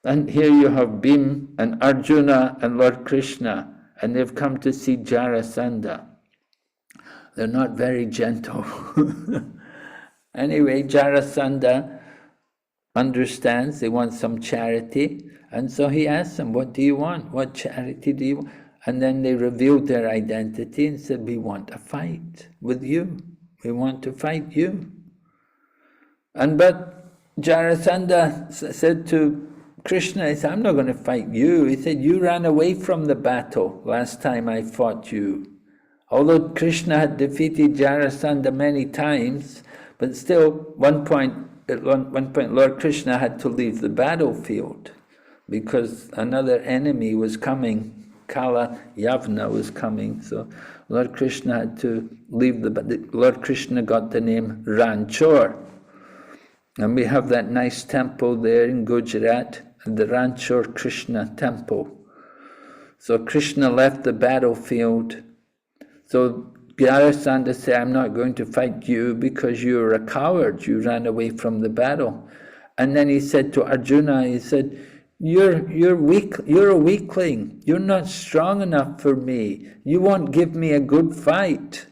And here you have Bhim and Arjuna and Lord Krishna, and they've come to see Jarasandha. They're not very gentle. Anyway, Jarasandha understands they want some charity, and so he asks them, what do you want? What charity do you want? And then they revealed their identity and said, we want a fight with you. We want to fight you. But Jarasandha said to Krishna, he said, I'm not going to fight you. He said, you ran away from the battle last time I fought you. Although Krishna had defeated Jarasandha many times, but still, at one point, Lord Krishna had to leave the battlefield because another enemy was coming. Kala Yavna was coming, so Lord Krishna had to leave Lord Krishna got the name Ranchor. And we have that nice temple there in Gujarat, the Ranchor Krishna temple. So Krishna left the battlefield. So Jarasandha said, I'm not going to fight you because you're a coward. You ran away from the battle. And then he said to Arjuna, he said, you're weak. You're a weakling. You're not strong enough for me. You won't give me a good fight.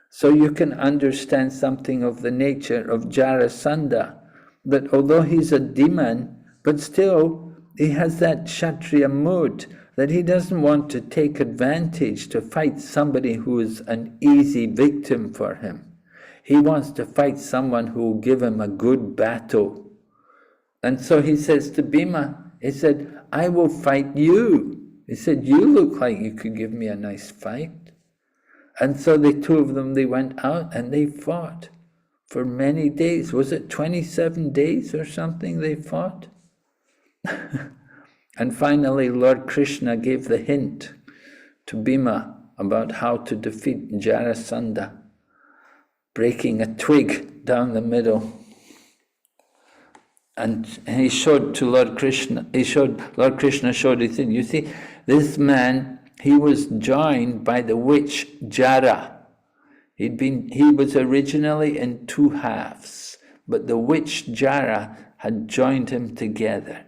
So you can understand something of the nature of Jarasandha, that although he's a demon, but still he has that Kshatriya mood, that he doesn't want to take advantage to fight somebody who is an easy victim for him. He wants to fight someone who will give him a good battle. And so he says to Bhima, he said, I will fight you. He said, you look like you could give me a nice fight. And so the two of them, they went out and they fought for many days. Was it 27 days or something they fought? And finally, Lord Krishna gave the hint to Bhima about how to defeat Jarasandha, breaking a twig down the middle. And he showed to Lord Krishna, Lord Krishna showed, he said, you see, this man, he was joined by the witch Jara. He was originally in two halves, but the witch Jara had joined him together.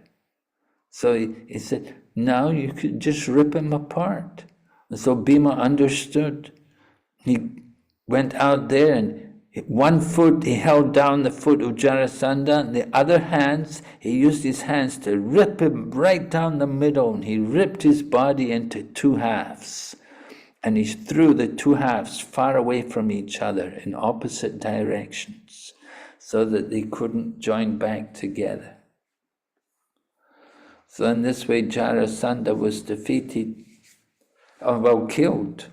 So he said, now you could just rip him apart. And so Bhima understood. He went out there and one foot, he held down the foot of Jarasandha, and the other hands, he used his hands to rip him right down the middle, and he ripped his body into two halves. And he threw the two halves far away from each other in opposite directions, so that they couldn't join back together. So in this way, Jarasandha was defeated, killed.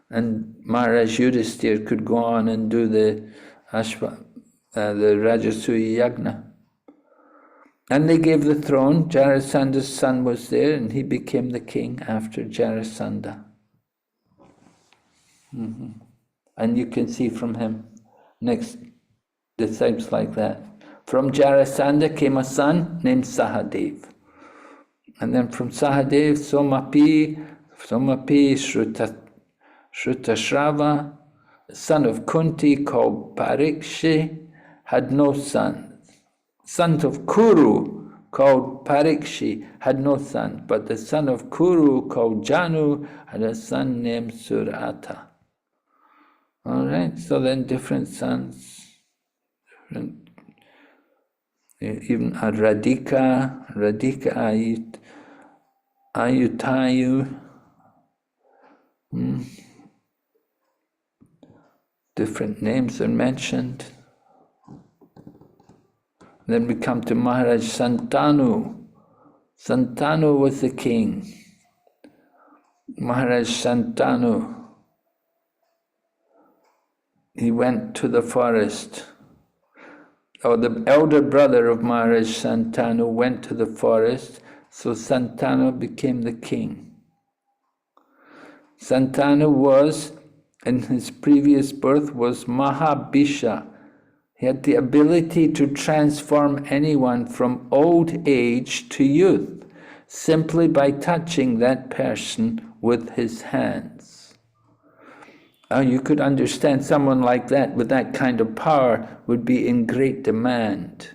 And Maharaj Yudhisthira could go on and do the Rajasuya Yagna. And they gave the throne. Jarasandha's son was there, and he became the king after Jarasandha. And you can see from him next decides like that. From Jarasandha came a son named Sahadev. And then from Sahadev, Somapi Shrutashrava, son of Kunti called Parikshi, had no son. Son of Kuru called Parikshi had no son, but the son of Kuru called Janu had a son named Surata. All right, so then different sons, even Radhika, Ayutayu, different names are mentioned. Then we come to Maharaj Santanu. Santanu was the king. Maharaj Santanu, he went to the forest. The elder brother of Maharaj Santanu went to the forest, so Santanu became the king. Santanu was, in his previous birth, was Mahabisha. He had the ability to transform anyone from old age to youth, simply by touching that person with his hands. You could understand someone like that, with that kind of power, would be in great demand.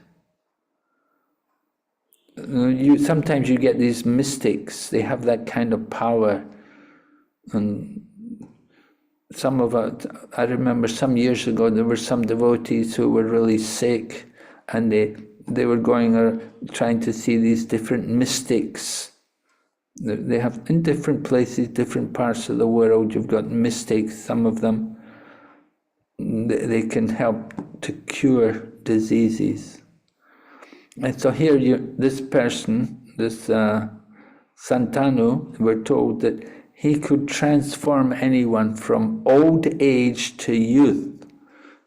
Sometimes you get these mystics, they have that kind of power. And I remember some years ago, there were some devotees who were really sick, and they were going trying to see these different mystics. They have, in different places, different parts of the world, you've got mystics. Some of them, they can help to cure diseases. And so here, this person, this Santanu, we're told that he could transform anyone from old age to youth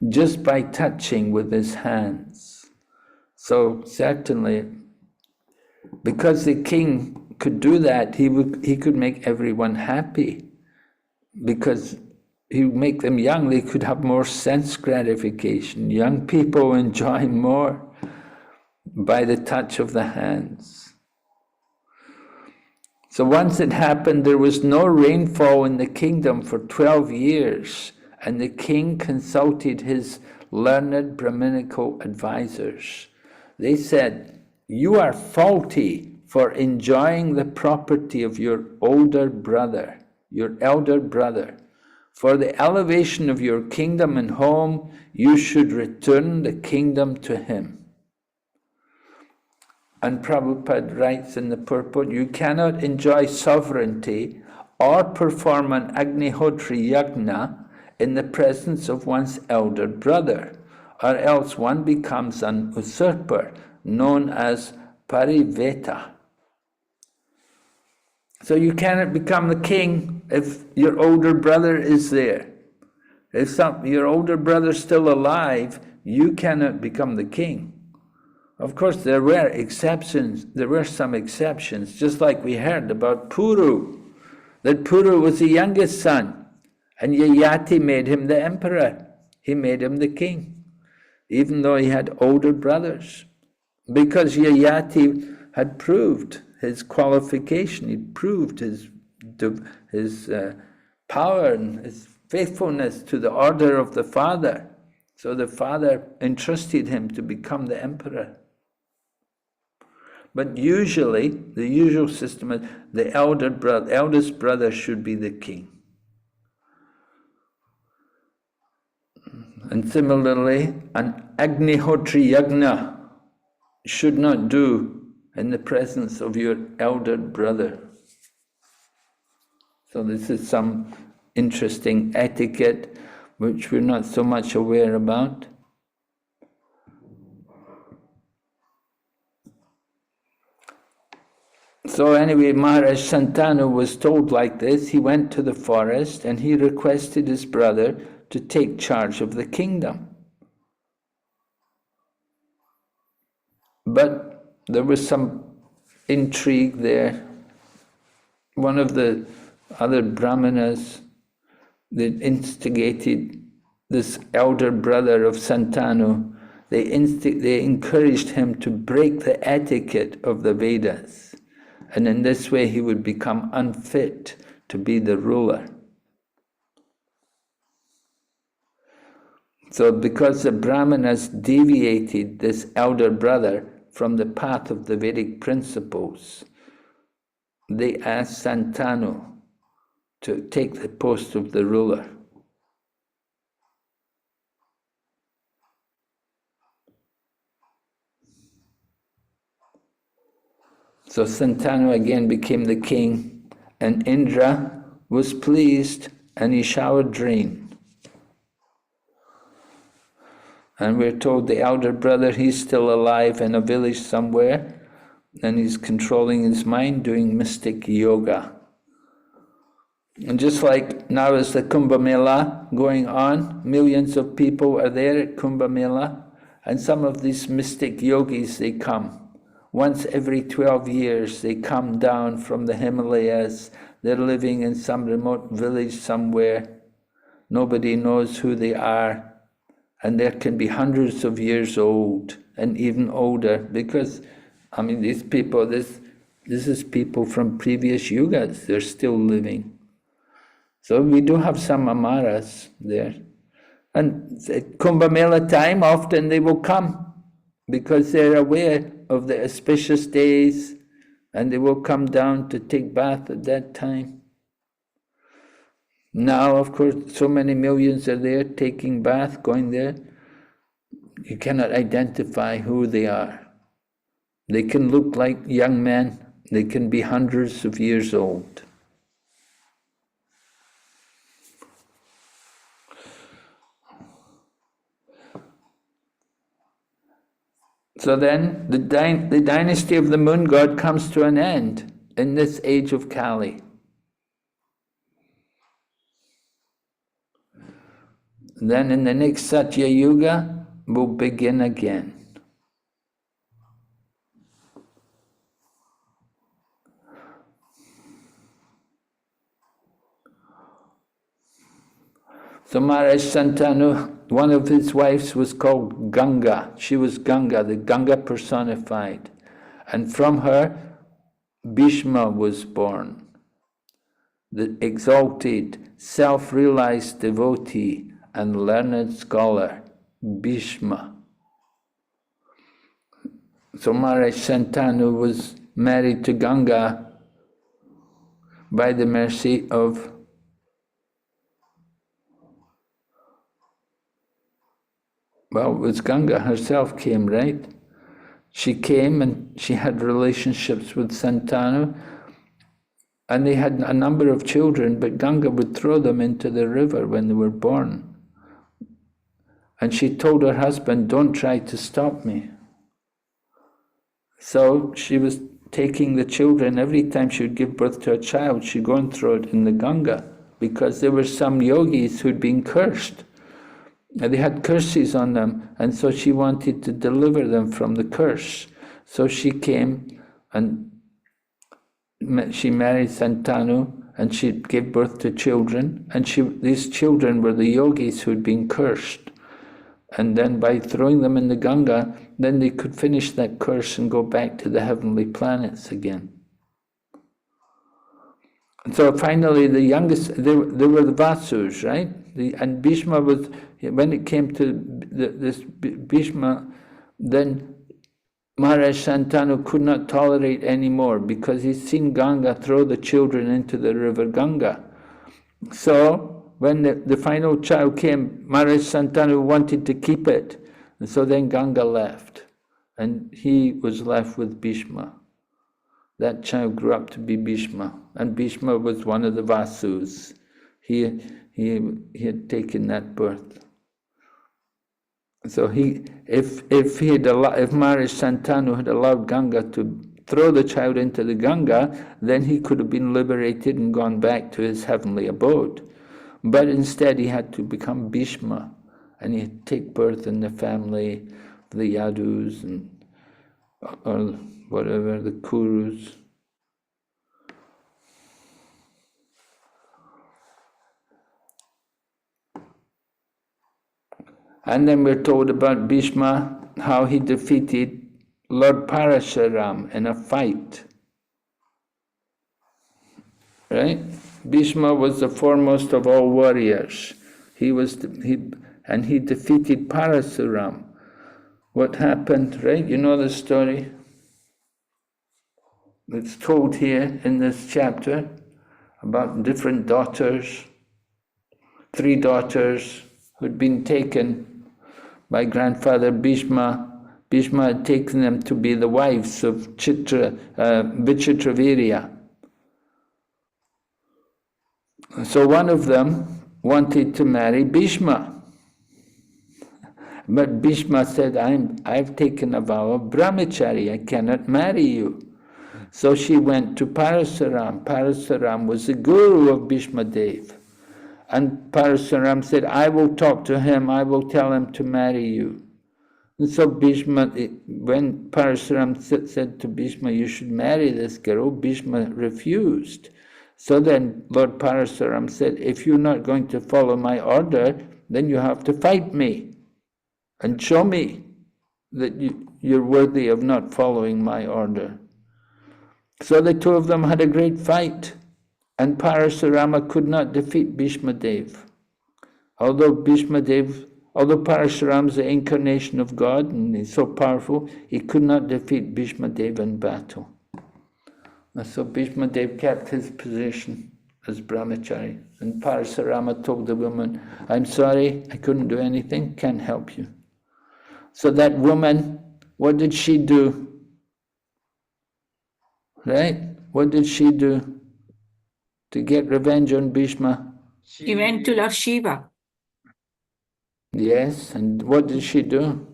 just by touching with his hands. So certainly, because the king could do that, he could make everyone happy, because he would make them young. They could have more sense gratification. Young people enjoy more by the touch of the hands. So once it happened, there was no rainfall in the kingdom for 12 years, and the king consulted his learned Brahminical advisors. They said, "You are faulty for enjoying the property of your elder brother. For the elevation of your kingdom and home, you should return the kingdom to him." And Prabhupada writes in the purport, "You cannot enjoy sovereignty or perform an Agnihotri Yajna in the presence of one's elder brother, or else one becomes an usurper, known as Pariveta." So you cannot become the king if your older brother is there. If your older brother is still alive, you cannot become the king. Of course, there were exceptions. There were some exceptions, just like we heard about Puru, that Puru was the youngest son, and Yayati made him the emperor. He made him the king, even though he had older brothers, because Yayati had proved his qualification. He proved his power and his faithfulness to the order of the father. So the father entrusted him to become the emperor. But usually, the usual system is the eldest brother should be the king. And similarly, an Agnihotri Yajna should not do in the presence of your elder brother. So this is some interesting etiquette which we're not so much aware about. So anyway, Maharaj Santanu was told like this. He went to the forest and he requested his brother to take charge of the kingdom. But there was some intrigue there. One of the other brahmanas that instigated this elder brother of Santanu, they encouraged him to break the etiquette of the Vedas. And in this way he would become unfit to be the ruler. So because the Brahmanas deviated this elder brother from the path of the Vedic principles, they asked Santanu to take the post of the ruler. So Santanu again became the king, and Indra was pleased and he showered rain. And we're told the elder brother, he's still alive in a village somewhere, and he's controlling his mind, doing mystic yoga. And just like now is the Kumbh Mela going on, millions of people are there at Kumbh Mela, and some of these mystic yogis, they come. Once every 12 years, they come down from the Himalayas. They're living in some remote village somewhere. Nobody knows who they are. and there can be hundreds of years old and even older, because, I mean, these people, this is people from previous yugas, they're still living. So we do have some Amaras there. And at Kumbh Mela time, often they will come, because they're aware of the auspicious days, and they will come down to take bath at that time. Now, of course, so many millions are there taking bath, going there. You cannot identify who they are. They can look like young men. They can be hundreds of years old. So then, the dynasty of the moon god comes to an end in this age of Kali. Then in the next Satya Yuga, will begin again. So Maharaj Santanu, one of his wives was called Ganga. She was Ganga, the Ganga personified. And from her, Bhishma was born, the exalted, self-realized devotee and learned scholar, Bhishma. So Maharaj Santanu was married to Ganga by the mercy of well, it was Ganga herself came, right? She came and she had relationships with Santanu, and they had a number of children, but Ganga would throw them into the river when they were born. And she told her husband, don't try to stop me. So she was taking the children, every time she would give birth to a child, she'd go and throw it in the Ganga, because there were some yogis who'd been cursed. They had curses on them, and so she wanted to deliver them from the curse. So she came and she married Santanu, and she gave birth to children, and these children were the yogis who had been cursed. And then by throwing them in the Ganga, then they could finish that curse and go back to the heavenly planets again. And so finally the youngest, they were the Vasus, right? And Bhishma was, when it came to this Bhishma, then Maharaj Santanu could not tolerate anymore, because he'd seen Ganga throw the children into the river Ganga. So when the final child came, Maharaj Santanu wanted to keep it. And so then Ganga left, and he was left with Bhishma. That child grew up to be Bhishma, and Bhishma was one of the Vasus. He had taken that birth. So if Maharaj Santanu had allowed Ganga to throw the child into the Ganga, then he could have been liberated and gone back to his heavenly abode. But instead he had to become Bhishma, and he had to take birth in the family of the Yadus and or whatever, the Kurus. And then we're told about Bhishma, how he defeated Lord Parashuram in a fight. Right? Bhishma was the foremost of all warriors. He defeated Parashuram. What happened, right? You know the story? It's told here in this chapter about different daughters, 3 daughters who'd been taken by grandfather Bhishma. Bhishma had taken them to be the wives of Vichitravirya. So one of them wanted to marry Bhishma. But Bhishma said, I've taken a vow of brahmachari, I cannot marry you. So she went to Parashuram. Parashuram was the guru of Bhishma Dev. And Parashuram said, I will talk to him, I will tell him to marry you. And so Bhishma, when Parashuram said to Bhishma, you should marry this girl, Bhishma refused. So then Lord Parashuram said, if you're not going to follow my order, then you have to fight me. and show me that you're worthy of not following my order. So the two of them had a great fight, and Parasurama could not defeat Bhishma Dev. Although Parashuram is the incarnation of God and he's so powerful, he could not defeat Bhishma Dev in battle. And so Bhishma Dev kept his position as brahmachari. And Parasurama told the woman, I'm sorry, I couldn't do anything, can't help you. So that woman, what did she do? Right? What did she do to get revenge on Bhishma? He went to Lord Shiva. Yes, and what did she do?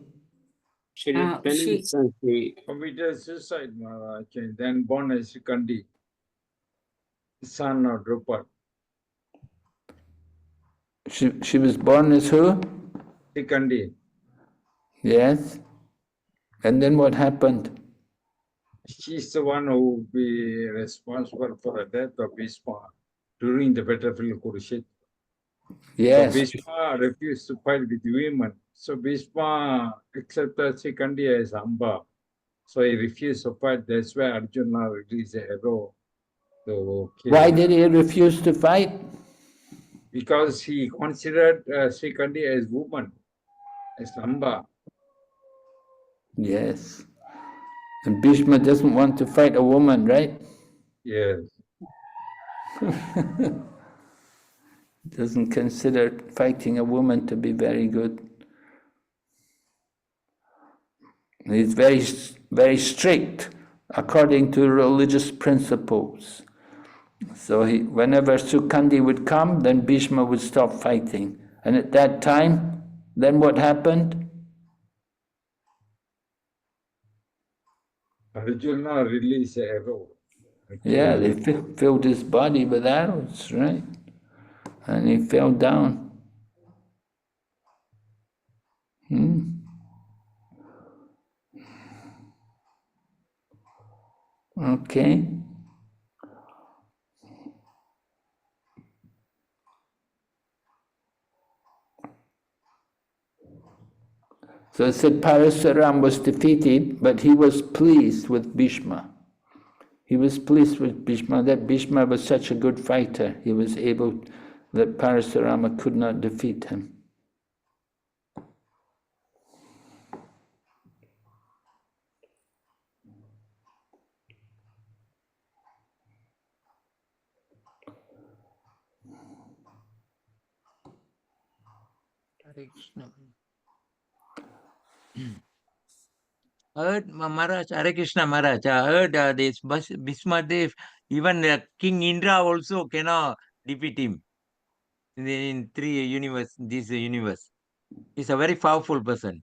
She did penance and she committed suicide, Maharaj, and then born as Sikandi, son of Drupad. She was born as who? Sikandi. Yes. And then what happened? She's the one who will be responsible for the death of Bhishma during the battlefield of Kurukshetra. Yes. So Bhishma refused to fight with women. So Bhishma accepted Sikandi as Amba. So he refused to fight. That's why Arjuna released a arrow to kill Why him. did he refuse to fight? Because he considered Sikandi as woman, as Amba. Yes. And Bhishma doesn't want to fight a woman, right? Yes. Doesn't consider fighting a woman to be very good. He's very, very strict according to religious principles. So whenever Sukandi would come, then Bhishma would stop fighting. And at that time, then what happened? Arjuna released an arrow. Yeah, they filled his body with arrows, right? And he fell down. Okay. So it said Parasuram was defeated, but he was pleased with Bhishma. He was pleased with Bhishma, that Bhishma was such a good fighter. He was able, that Parasurama could not defeat him. Hare Krishna. I heard Maharaj, Hare Krishna Maharaj, I heard this Bhishma Dev, even King Indra also cannot defeat him in this universe. He's a very powerful person.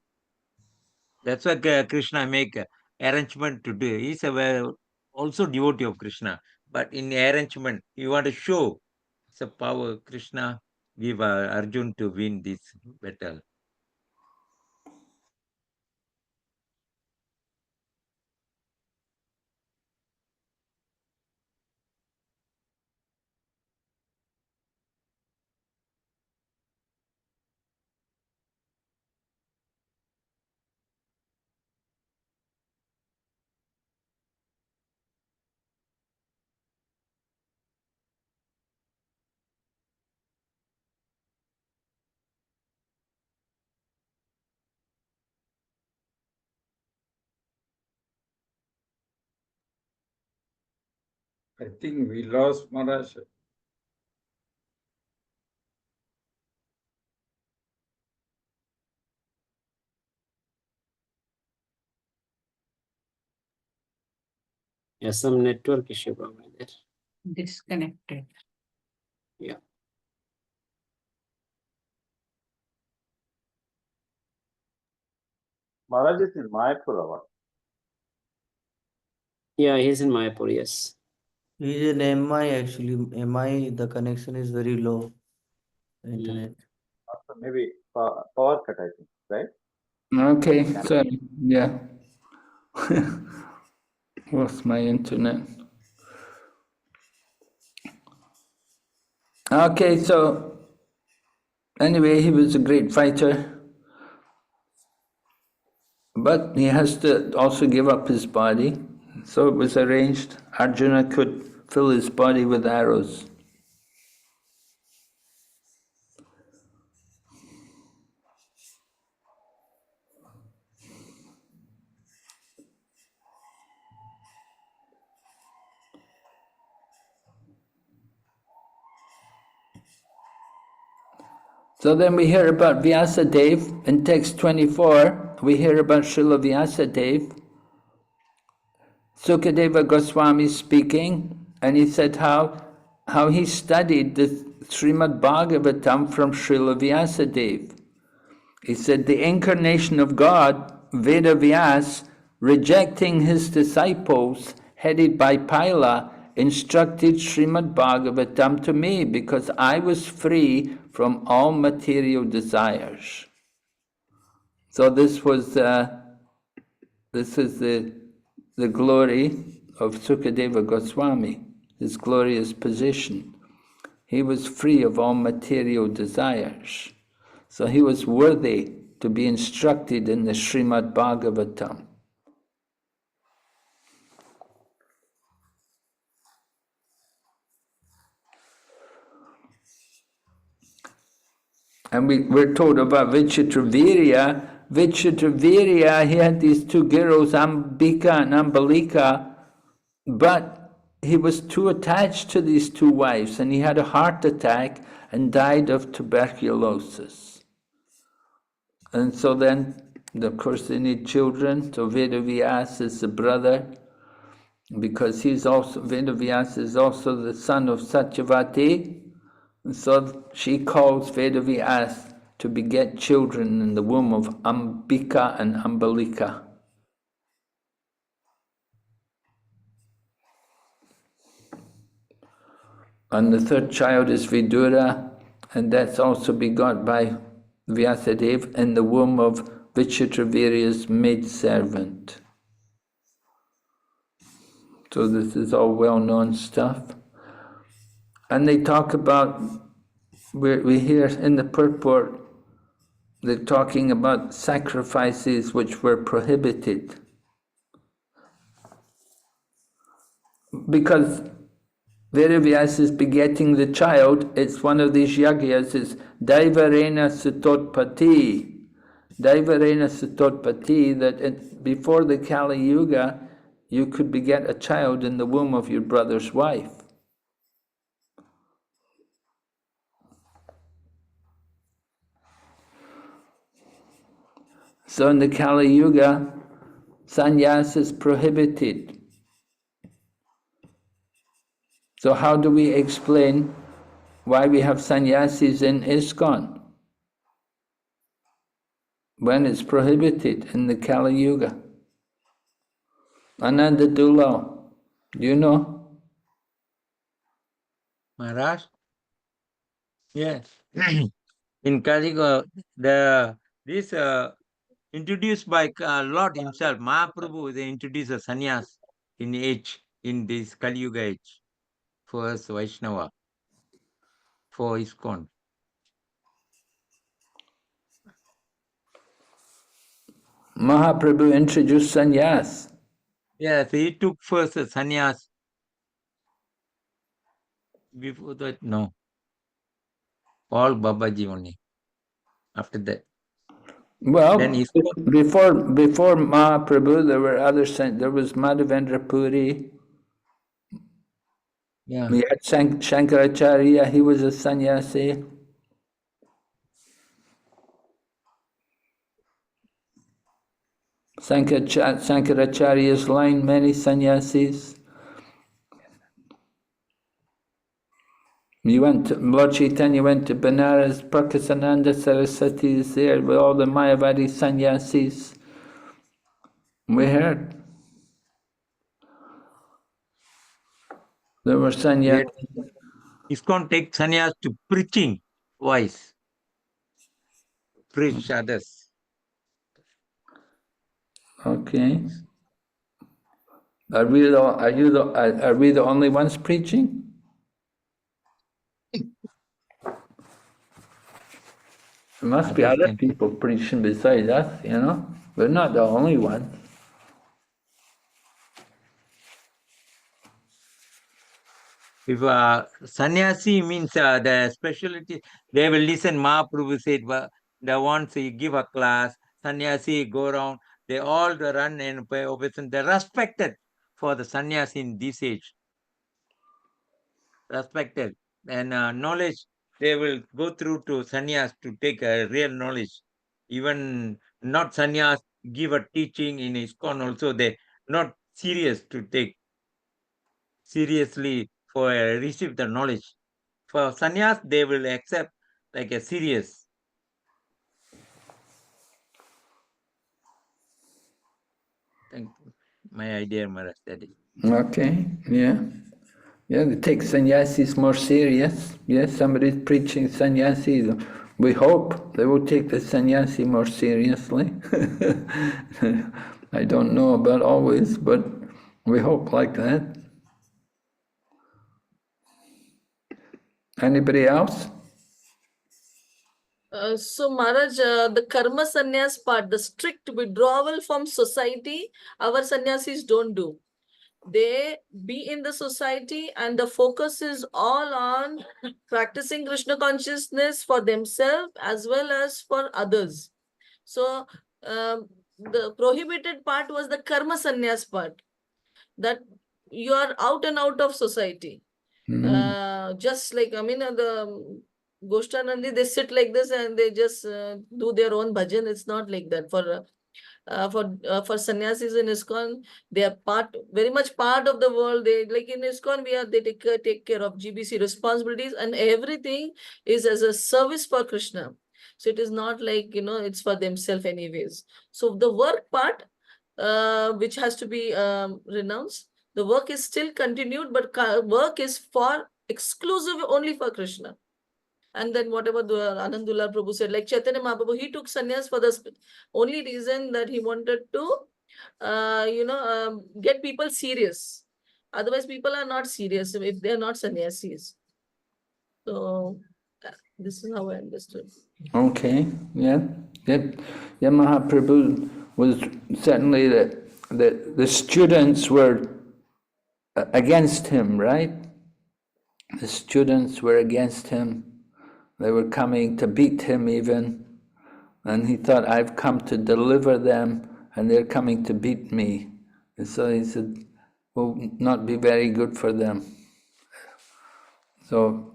That's why Krishna make arrangement to do. He's also devotee of Krishna, but in arrangement, you want to show the power Krishna give Arjun to win this battle. I think we lost Maharaj. Yes, some network issue probably there. Disconnected. Yeah. Maharaj is in Mayapur or what? Yeah, he's in Mayapur, yes. He's in MI actually. MI, the connection is very low. Internet. Also maybe power cut, I think, right? Okay, sorry, yeah. Lost my internet. Okay, so anyway, he was a great fighter. But he has to also give up his body. So it was arranged Arjuna could fill his body with arrows. So then we hear about Vyasadeva. In text 24, we hear about Srila Vyasadeva. Sukadeva Goswami speaking, and he said how he studied the Srimad Bhagavatam from Srila Vyasadeva. He said the incarnation of God, Veda Vyas, rejecting his disciples, headed by Pila, instructed Srimad Bhagavatam to me because I was free from all material desires. So this is the glory of Sukadeva Goswami, his glorious position. He was free of all material desires. So he was worthy to be instructed in the Srimad Bhagavatam. And we're told about Vichitravirya. Vichitravirya, he had these two girls, Ambika and Ambalika, but he was too attached to these two wives, and he had a heart attack and died of tuberculosis. And so then, of course, they need children. So Vedavyas is the brother, because Vedavyas is also the son of Satyavati. And so she calls Vedavyas to beget children in the womb of Ambika and Ambalika. And the third child is Vidura, and that's also begot by Vyasadeva in the womb of Vichitravirya's maidservant. So this is all well-known stuff. And they talk about, we hear in the purport, they're talking about sacrifices which were prohibited. Because Vedavyas is begetting the child, it's one of these yagyas, it's Daivarena Sutotpati. Daivarena Sutotpati, that before the Kali Yuga, you could beget a child in the womb of your brother's wife. So in the Kali Yuga, sannyas is prohibited. So how do we explain why we have sannyasis in ISKCON when it's prohibited in the Kali Yuga? Ananda Dulal, do you know? Maharaj? Yes. In Kali Yuga, this introduced by Lord himself, Mahaprabhu, they introduced a sannyas in this Kali Yuga age, first Vaishnava, for ISKCON. Mahaprabhu introduced sannyas. Yes, he took first a sannyas. Before that, no. All Babaji only. After that. Well, Then before Mahaprabhu, there were there was Madhavendra Puri. Yeah. We had Shankaracharya, he was a sannyasi. Shankaracharya's line, many sannyasis. Lord Chaitanya went to Benares, Prakasananda Saraswati is there with all the Mayavadi sannyasis. We heard. There were sannyasis. ISKCON take sannyas to preaching wise. Preach others. Okay. Are we the only ones preaching? There must be Others other can. people preaching besides us, you know. We're not the only ones. If sannyasi means the specialty, they will listen. Mahaprabhu said, the ones he give a class, sannyasi go around, they all run and pay obeisance. They're respected for the sannyasi in this age. Respected. And knowledge, they will go through to sannyas to take real knowledge. Even not sannyas give a teaching in ISKCON also, they not serious to take seriously for receive the knowledge. For sannyas, they will accept like a serious. Thank you. My idea, Maharaj, that is. Okay, yeah. Yeah, they take sannyasis more serious. Yes, somebody's preaching sannyasi. We hope they will take the sannyasi more seriously. I don't know about always, but we hope like that. Anybody else? So Maharaj, the karma sannyas part, the strict withdrawal from society, our sannyasis don't do. They be in the society and the focus is all on practicing Krishna consciousness for themselves as well as for others. So the prohibited part was the karma sannyas part, that you are out and out of society. Just like, I mean, the Goshtanandi, they sit like this and they just do their own bhajan. It's not like that. For sannyasis in ISKCON, they are very much part of the world. They, like in ISKCON, they take care of GBC responsibilities, and everything is as a service for Krishna. So it is not like, it's for themselves anyways. So the work part, which has to be renounced, the work is still continued, but work is for exclusive only for Krishna. And then whatever the Anandullah Prabhu said, like Chaitanya Mahaprabhu, he took sannyas for the only reason that he wanted to, get people serious. Otherwise, people are not serious if they are not sannyasis. So this is how I understood. Okay, yeah. Yeah, Mahaprabhu was certainly the students were against him, right? The students were against him. They were coming to beat him even. And he thought, I've come to deliver them and they're coming to beat me. And so he said, will not be very good for them. So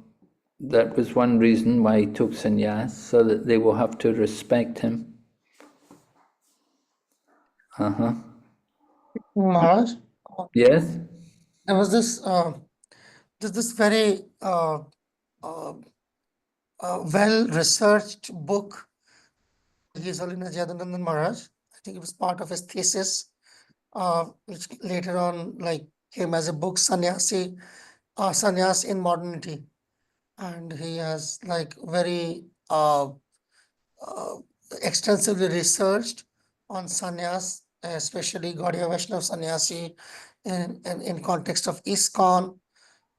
that was one reason why he took sannyas, so that they will have to respect him. Maharaj, Yes? there was this very well-researched book. His Holiness Jadonandan Maharaj, I think it was part of his thesis, which later on came as a book, Sannyas in Modernity. And he has very extensively researched on sannyas, especially Gaudiya Vaishnava sannyasi in context of ISKCON,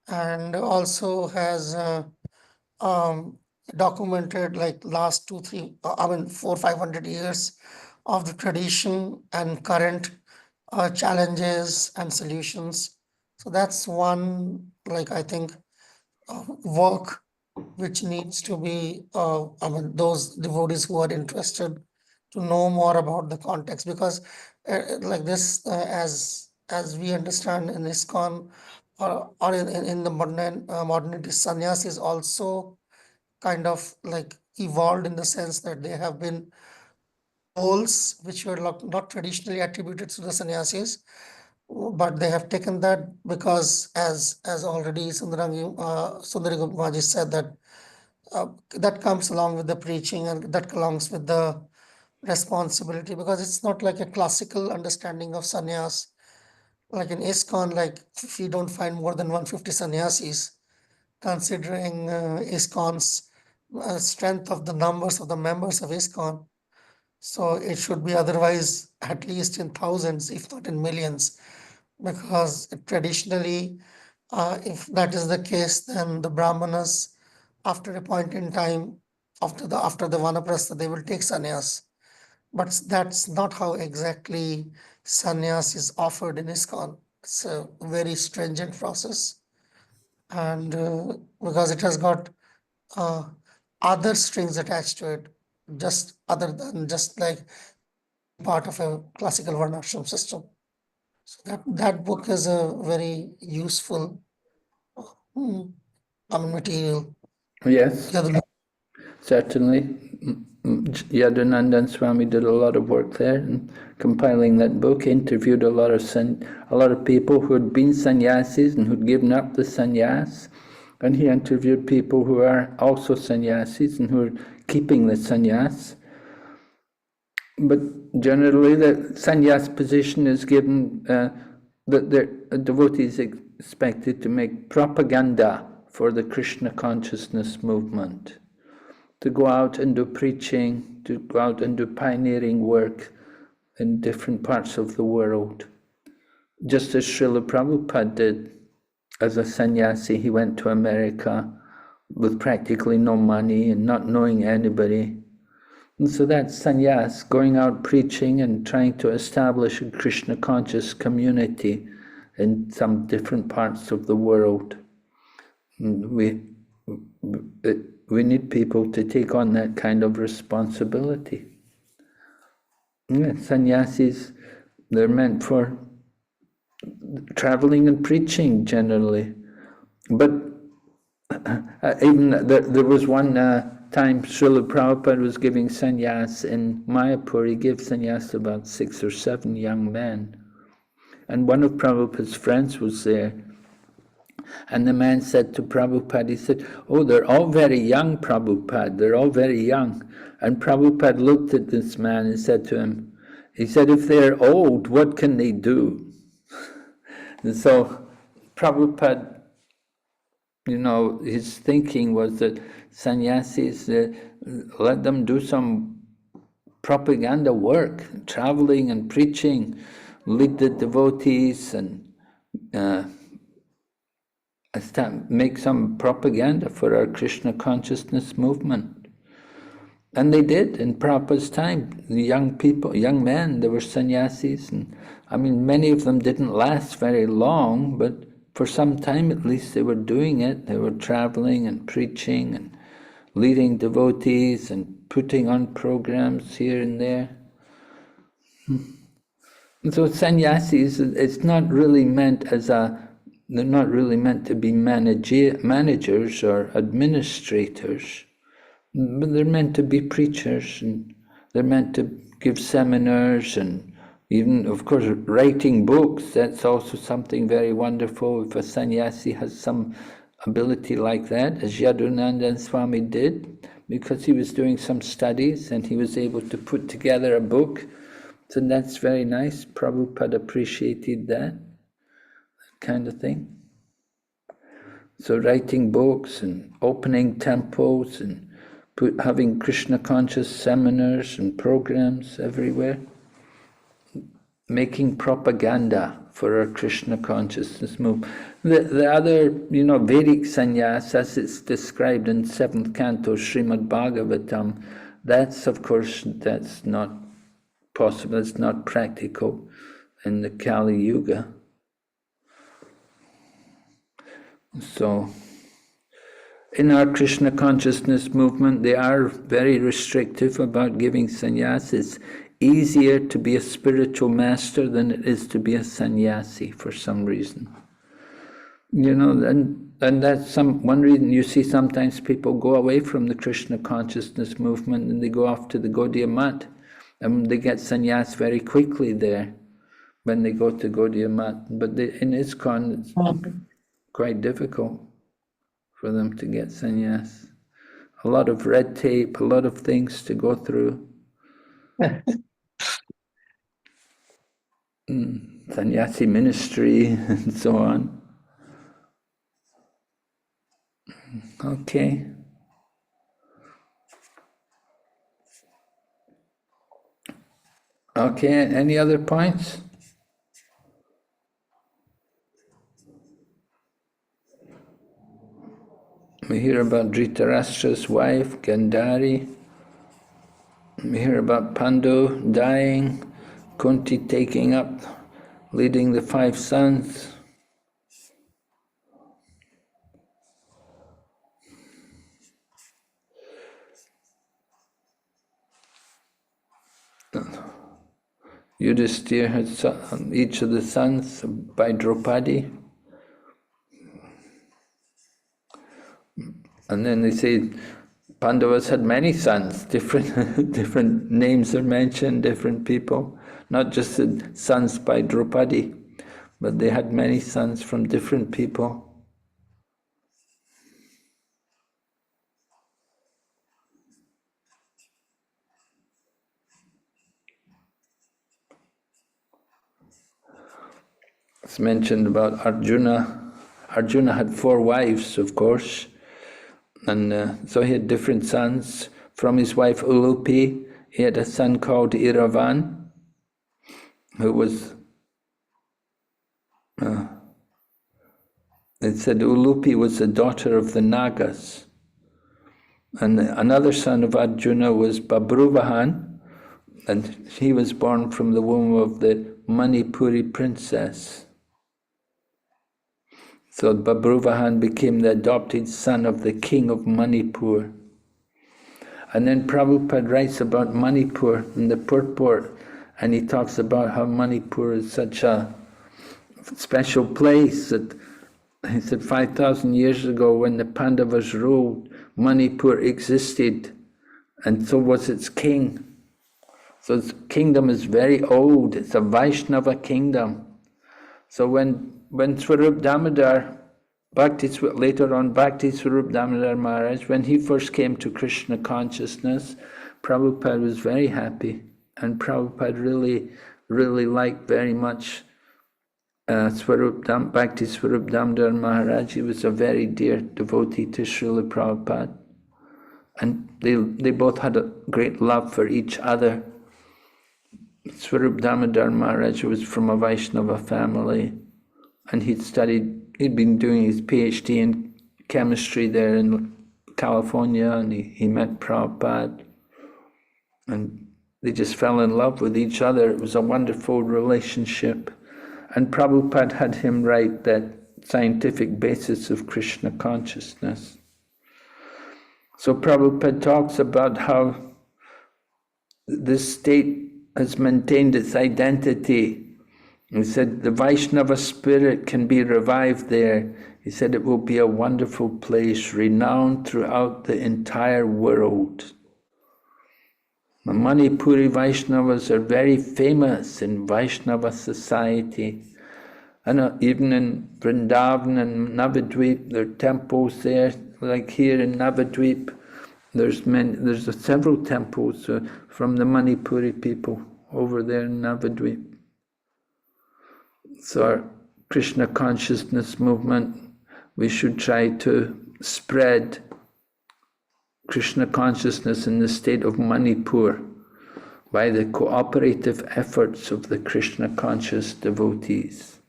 and also has documented last 400-500 years of the tradition and current challenges and solutions. So that's one, I think, work which needs to be, those devotees who are interested to know more about the context, because as we understand in ISKCON, or in the modernity, sannyas is also kind of evolved in the sense that they have been roles which were not traditionally attributed to the sannyasis, but they have taken that because, as already Sundari Gopalji said, that that comes along with the preaching and that comes with the responsibility, because it's not like a classical understanding of sannyas. Like in ISKCON, if you don't find more than 150 sannyasis, considering ISKCON's strength of the numbers of the members of ISKCON. So it should be otherwise at least in thousands, if not in millions, because traditionally, if that is the case, then the Brahmanas, after a point in time, after the vanaprastha, they will take sannyas. But that's not how exactly sannyas is offered in ISKCON. It's a very stringent process, and because it has got other strings attached to it, just other than just like being part of a classical varnashram system. So that book is a very useful material. Yes, Yeah, certainly. Yadunandan Swami did a lot of work there in compiling that book. He interviewed a lot of people who had been sannyasis and who'd given up the sannyas, and he interviewed people who are also sannyasis and who are keeping the sannyas. But generally, the sannyas position is given that the devotee is expected to make propaganda for the Krishna consciousness movement, to go out and do preaching, to go out and do pioneering work in different parts of the world. Just as Srila Prabhupada did as a sannyasi, he went to America with practically no money and not knowing anybody. And so that's sannyas, going out preaching and trying to establish a Krishna conscious community in some different parts of the world. And we need people to take on that kind of responsibility. Yeah, sannyasis, they're meant for traveling and preaching generally. But even there was one time Srila Prabhupada was giving sannyas in Mayapur. He gave sannyas to about 6 or 7 young men. And one of Prabhupada's friends was there. And the man said to Prabhupada, he said, "Oh, they're all very young, Prabhupada, they're all very young." And Prabhupada looked at this man and said to him, he said, "If they're old, what can they do?" And so Prabhupada, his thinking was that sannyasis, let them do some propaganda work, traveling and preaching, lead the devotees and make some propaganda for our Krishna consciousness movement. And they did in Prabhupada's time. The young people, young men, they were sannyasis. And I mean, many of them didn't last very long, but for some time at least they were doing it. They were traveling and preaching and leading devotees and putting on programs here and there. And so sannyasis, it's not really meant as they're not really meant to be managers or administrators, but they're meant to be preachers, and they're meant to give seminars, and even, of course, writing books. That's also something very wonderful. If a sannyasi has some ability like that, as Yadunandan Swami did, because he was doing some studies and he was able to put together a book. So that's very nice. Prabhupada appreciated that kind of thing. So writing books and opening temples and having Krishna conscious seminars and programs everywhere. Making propaganda for our Krishna consciousness movement. The other, Vedic sannyas, as it's described in 7th Canto, Srimad Bhagavatam, that's, of course, that's not possible, it's not practical in the Kali Yuga. So, in our Krishna consciousness movement, they are very restrictive about giving sannyas. It's easier to be a spiritual master than it is to be a sannyasi for some reason. And that's one reason you see sometimes people go away from the Krishna consciousness movement and they go off to the Gaudiya Math. And they get sannyas very quickly there when they go to Gaudiya Math. But in ISKCON, it's quite difficult for them to get sannyas. A lot of red tape, a lot of things to go through. Sannyasi ministry and so on. Okay. Okay, any other points? We hear about Dhritarashtra's wife, Gandhari. We hear about Pandu dying, Kunti taking up, leading the 5 sons. Yudhisthira had each of the sons by Draupadi. And then they say Pandavas had many sons, different names are mentioned, different people, not just the sons by Draupadi, but they had many sons from different people. It's mentioned about Arjuna. Arjuna had 4 wives, of course, and so he had different sons. From his wife Ulupi, he had a son called Iravan, who was, it said Ulupi was the daughter of the Nagas. And another son of Arjuna was Babruvahan, and he was born from the womb of the Manipuri princess. So Babruvahan became the adopted son of the king of Manipur. And then Prabhupada writes about Manipur in the purport, and he talks about how Manipur is such a special place that he said 5,000 years ago when the Pandavas ruled, Manipur existed, and so was its king. So its kingdom is very old, it's a Vaishnava kingdom. So when Swarup Damodar, later on Bhakti Swarup Damodar Maharaj, when he first came to Krishna consciousness, Prabhupada was very happy, and Prabhupada really liked very much Bhakti Swarup Damodar Maharaj. He was a very dear devotee to Srila Prabhupada, and they both had a great love for each other. Swarup Damodar Maharaj was from a Vaishnava family, and he'd been doing his PhD in chemistry there in California, and he met Prabhupada, and they just fell in love with each other. It was a wonderful relationship. And Prabhupada had him write that scientific basis of Krishna consciousness. So Prabhupada talks about how this state has maintained its identity. He said the Vaishnava spirit can be revived there. He said it will be a wonderful place, renowned throughout the entire world. The Manipuri Vaishnavas are very famous in Vaishnava society. And even in Vrindavan and Navadvip, there are temples there, like here in Navadvip. There's several temples from the Manipuri people over there in Navadvip. So our Krishna consciousness movement, we should try to spread Krishna consciousness in the state of Manipur by the cooperative efforts of the Krishna conscious devotees.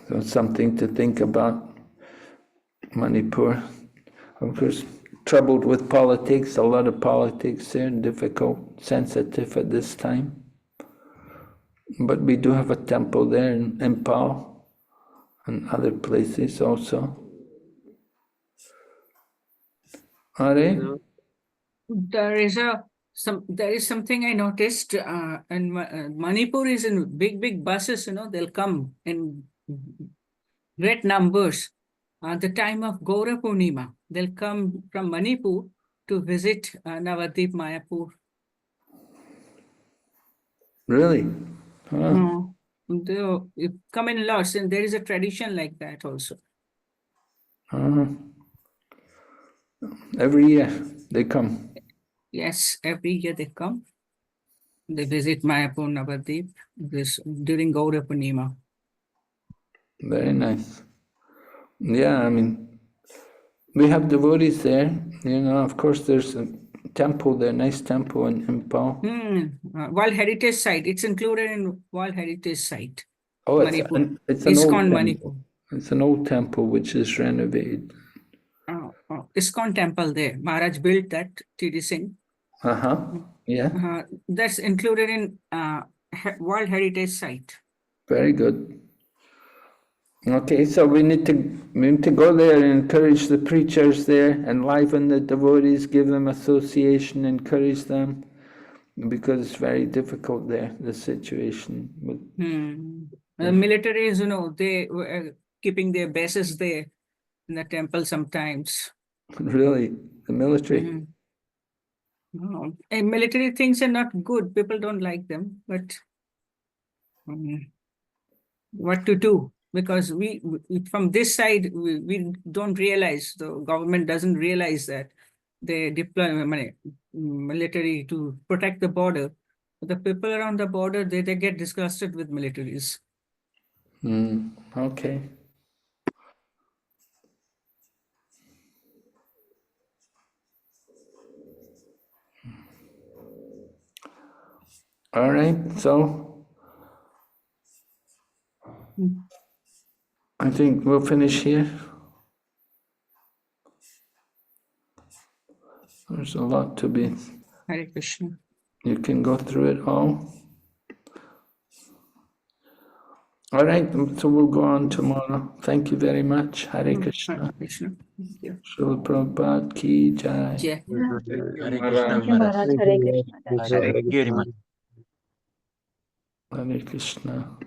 So something to think about. Manipur, of course, troubled with politics, a lot of politics there, difficult, sensitive at this time. But we do have a temple there in Impal and other places also. Are There is something I noticed, and Manipur is in big buses, they'll come in great numbers. At the time of Gaura Purnima, they'll come from Manipur to visit Navadvip Mayapur. Really? Huh. They come in lots, and there is a tradition like that also. Every year they come. Yes, every year they come. They visit Mayapur, Navadvip, during Gaura Purnima. Very nice. Yeah, I mean, we have devotees there. Of course, there's a temple there, nice temple in Impal. World Heritage Site. It's included in World Heritage Site. Oh, Manipur. it's an ISKCON old Manipur. temple. It's an old temple which is renovated. ISKCON temple there. Maharaj built that, T.D. Singh. Yeah. That's included in World Heritage Site. Very good. Okay, so we need to go there and encourage the preachers there, enliven the devotees, give them association, encourage them, because it's very difficult there, the situation. The militaries, they were keeping their bases there in the temple sometimes. Really, the military. No. And military things are not good. People don't like them, but what to do? Because we from this side, we don't realize, the government doesn't realize that they deploy military to protect the border. The people around the border, they get disgusted with militaries. Okay. All right, so I think we'll finish here. There's a lot to be. Hare Krishna. You can go through it all. All right, so we'll go on tomorrow. Thank you very much. Hare Krishna. Hare Krishna. Thank you. Srila Prabhupada ki jai. Jai. Hare Krishna, Thank you, Maharaj. Hare Krishna. Hare Krishna. Hare Krishna.